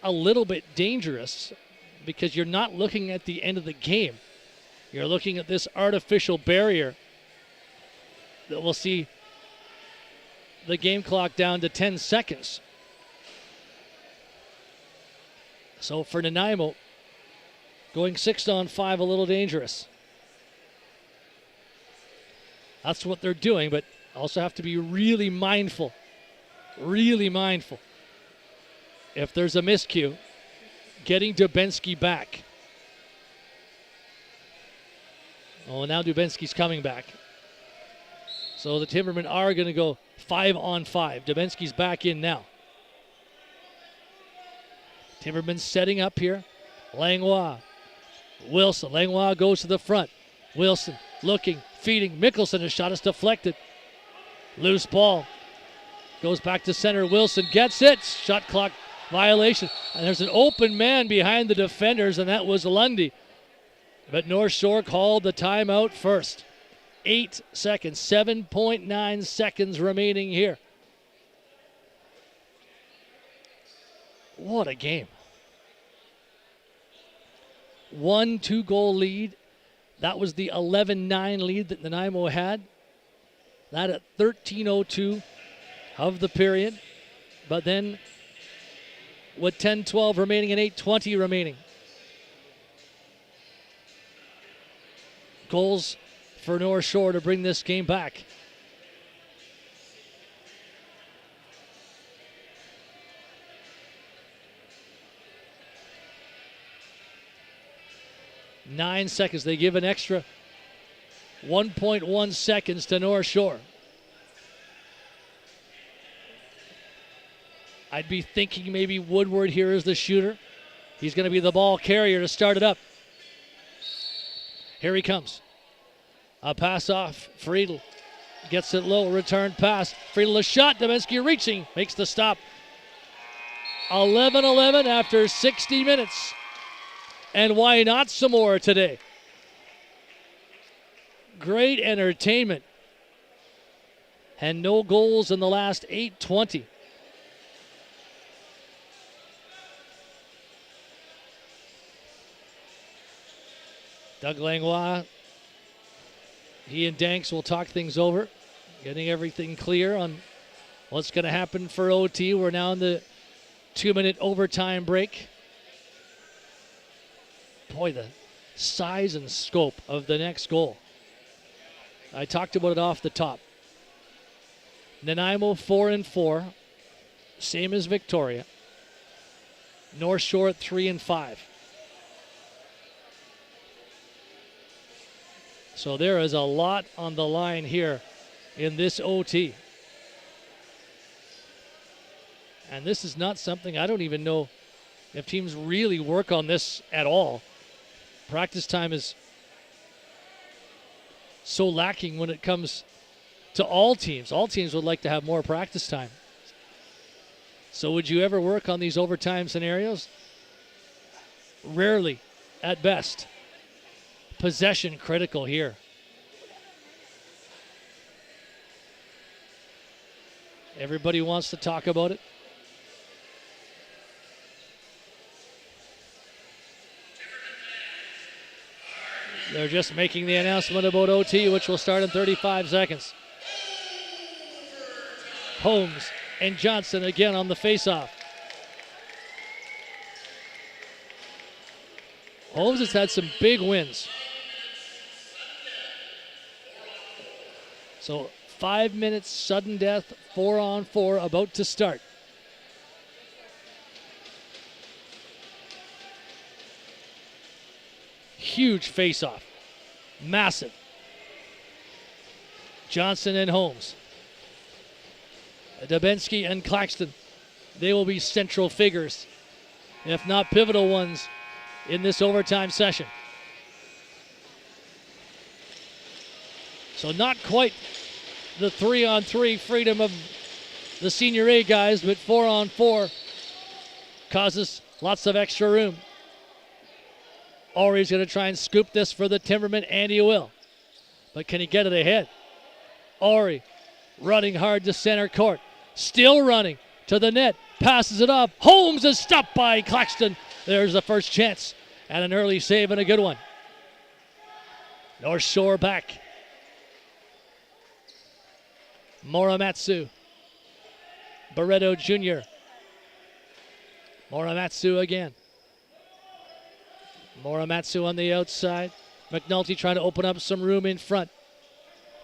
a little bit dangerous because you're not looking at the end of the game. You're looking at this artificial barrier that will see the game clock down to 10 seconds. So for Nanaimo, going 6-on-5 a little dangerous. That's what they're doing, but also have to be really mindful. Really mindful. If there's a miscue, getting Dubinsky back. Oh, now Dubinsky's coming back. So the Timbermen are going to go 5-on-5. Dubinsky's back in now. Timbermen setting up here. Langlois. Wilson. Langlois goes to the front. Wilson looking, feeding. Mickelson, his shot is deflected. Loose ball. Goes back to center. Wilson gets it. Shot clock violation. And there's an open man behind the defenders, and that was Lundy. But North Shore called the timeout first. 8 seconds, 7.9 seconds remaining here. What a game. 1 2-goal lead. That was the 11-9 lead that Nanaimo had. That at 13:02 of the period. But then with 10-12 remaining and 8:20 remaining. Goals for North Shore to bring this game back. Nine seconds. They give an extra 1.1 seconds to North Shore. I'd be thinking maybe Woodward here is the shooter. He's going to be the ball carrier to start it up. Here he comes. A pass off. Friedel gets it low. Return pass. Friedel a shot. Dubinsky reaching. Makes the stop. 11-11 after 60 minutes. And why not some more today? Great entertainment. And no goals in the last 8:20. Doug Langlois, he and Danks will talk things over, getting everything clear on what's going to happen for OT. We're now in the 2-minute overtime break. Boy, the size and scope of the next goal. I talked about it off the top. Nanaimo 4-4, same as Victoria. North Shore at 3-5. So there is a lot on the line here in this OT. And this is not something, I don't even know if teams really work on this at all. Practice time is so lacking when it comes to all teams. All teams would like to have more practice time. So would you ever work on these overtime scenarios? Rarely, at best. Possession critical here. Everybody wants to talk about it. They're just making the announcement about OT, which will start in 35 seconds. Holmes and Johnson again on the faceoff. Holmes has had some big wins. So 5 minutes sudden death, 4-on-4 about to start. Huge face-off. Massive. Johnson and Holmes. Dubinsky and Claxton. They will be central figures, if not pivotal ones, in this overtime session. So not quite the 3-on-3 freedom of the Senior A guys, but 4-on-4 causes lots of extra room. Ori's going to try and scoop this for the Timbermen, and he will. But can he get it ahead? Ori running hard to center court. Still running to the net. Passes it off. Holmes is stopped by Claxton. There's the first chance. And an early save and a good one. North Shore back. Moramatsu. Barreto Jr. Moramatsu again. Moramatsu on the outside. McNulty trying to open up some room in front.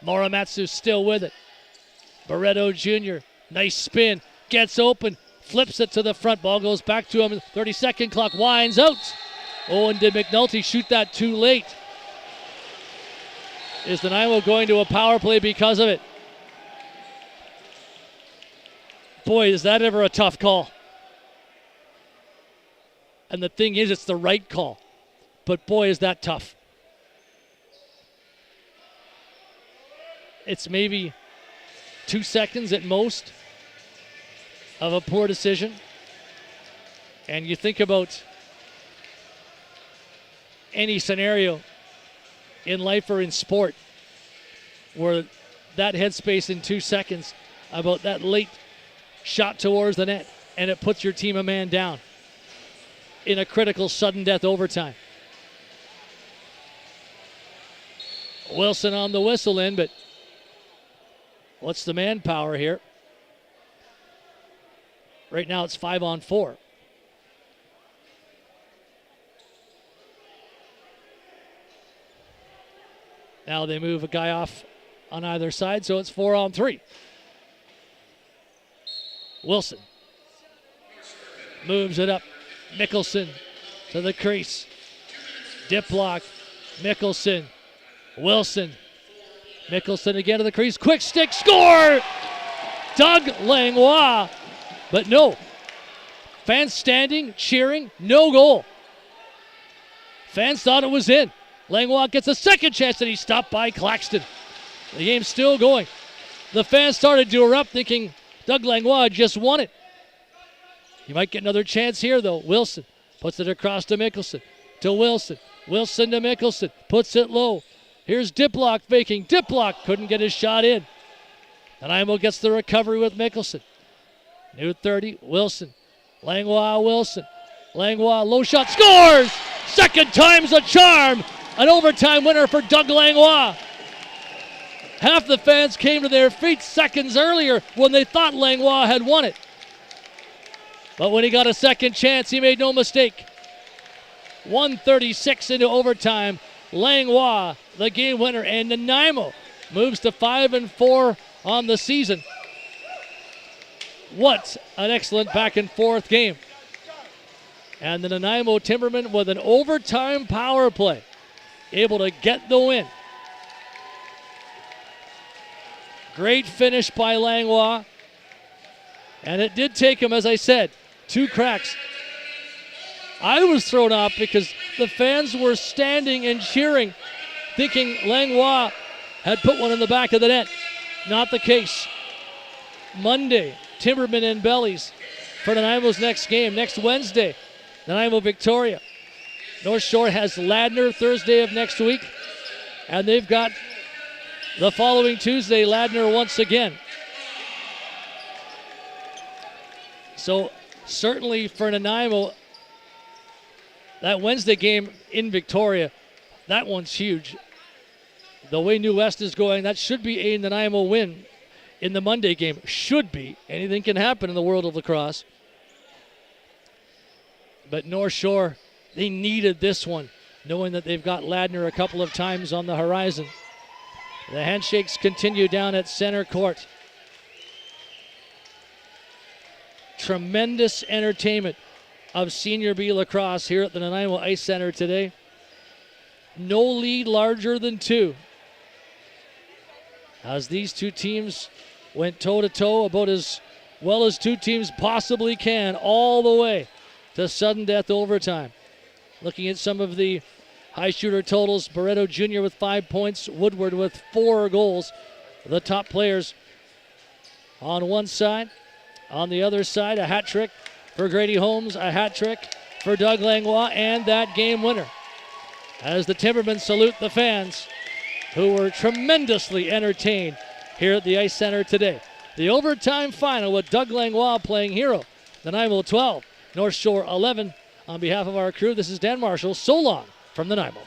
Moramatsu still with it. Barreto Jr. Nice spin. Gets open. Flips it to the front. Ball goes back to him. 30-second clock winds out. Oh, and did McNulty shoot that too late? Is Nanaimo going to a power play because of it? Boy, is that ever a tough call. And the thing is, it's the right call. But boy, is that tough. It's maybe 2 seconds at most of a poor decision. And you think about any scenario in life or in sport where that headspace in 2 seconds about that late shot towards the net and it puts your team a man down in a critical sudden death overtime. Wilson on the whistle in, but what's the manpower here? Right now it's 5-on-4. Now they move a guy off on either side, so it's 4-on-3. Wilson moves it up. Mickelson to the crease. Dip block. Mickelson. Wilson. Mickelson again to the crease. Quick stick. Score! Doug Langlois. But no. Fans standing, cheering. No goal. Fans thought it was in. Langlois gets a second chance and he's stopped by Claxton. The game's still going. The fans started to erupt thinking Doug Langlois just won it. He might get another chance here, though. Wilson puts it across to Mickelson. To Wilson. Wilson to Mickelson. Puts it low. Here's Diplock faking. Diplock couldn't get his shot in. Nanaimo gets the recovery with Mickelson. New 30. Wilson. Langlois Wilson. Langlois low shot. Scores! Second time's a charm. An overtime winner for Doug Langlois. Half the fans came to their feet seconds earlier when they thought Langlois had won it. But when he got a second chance, he made no mistake. 1:36 into overtime. Langlois, the game winner, and Nanaimo moves to 5-4 on the season. What an excellent back and forth game. And the Nanaimo Timbermen with an overtime power play, able to get the win. Great finish by Langlois. And it did take him, as I said, 2 cracks. I was thrown off because the fans were standing and cheering, thinking Langlois had put one in the back of the net. Not the case. Monday, Timbermen and Bellies for Nanaimo's next game. Next Wednesday, Nanaimo Victoria. North Shore has Ladner Thursday of next week. And they've got the following Tuesday, Ladner once again. So certainly for Nanaimo, that Wednesday game in Victoria, That one's huge. The way New West is going, that should be a Nanaimo win in the Monday game. Should be. Anything can happen in the world of lacrosse. But North Shore, they needed this one, knowing that they've got Ladner a couple of times on the horizon. The handshakes continue down at center court. Tremendous entertainment of Senior B lacrosse here at the Nanaimo Ice Center today. No lead larger than 2. As these two teams went toe-to-toe about as well as two teams possibly can, all the way to sudden death overtime. Looking at some of the high shooter totals, Barreto Jr. with 5 points, Woodward with 4 goals. The top players on one side. On the other side, a hat trick for Grady Holmes, a hat trick for Doug Langlois, and that game winner. As the Timbermen salute the fans who were tremendously entertained here at the Ice Center today. The overtime final with Doug Langlois playing hero. Nanaimo 12, North Shore 11. On behalf of our crew, this is Dan Marshall. So long from Nanaimo.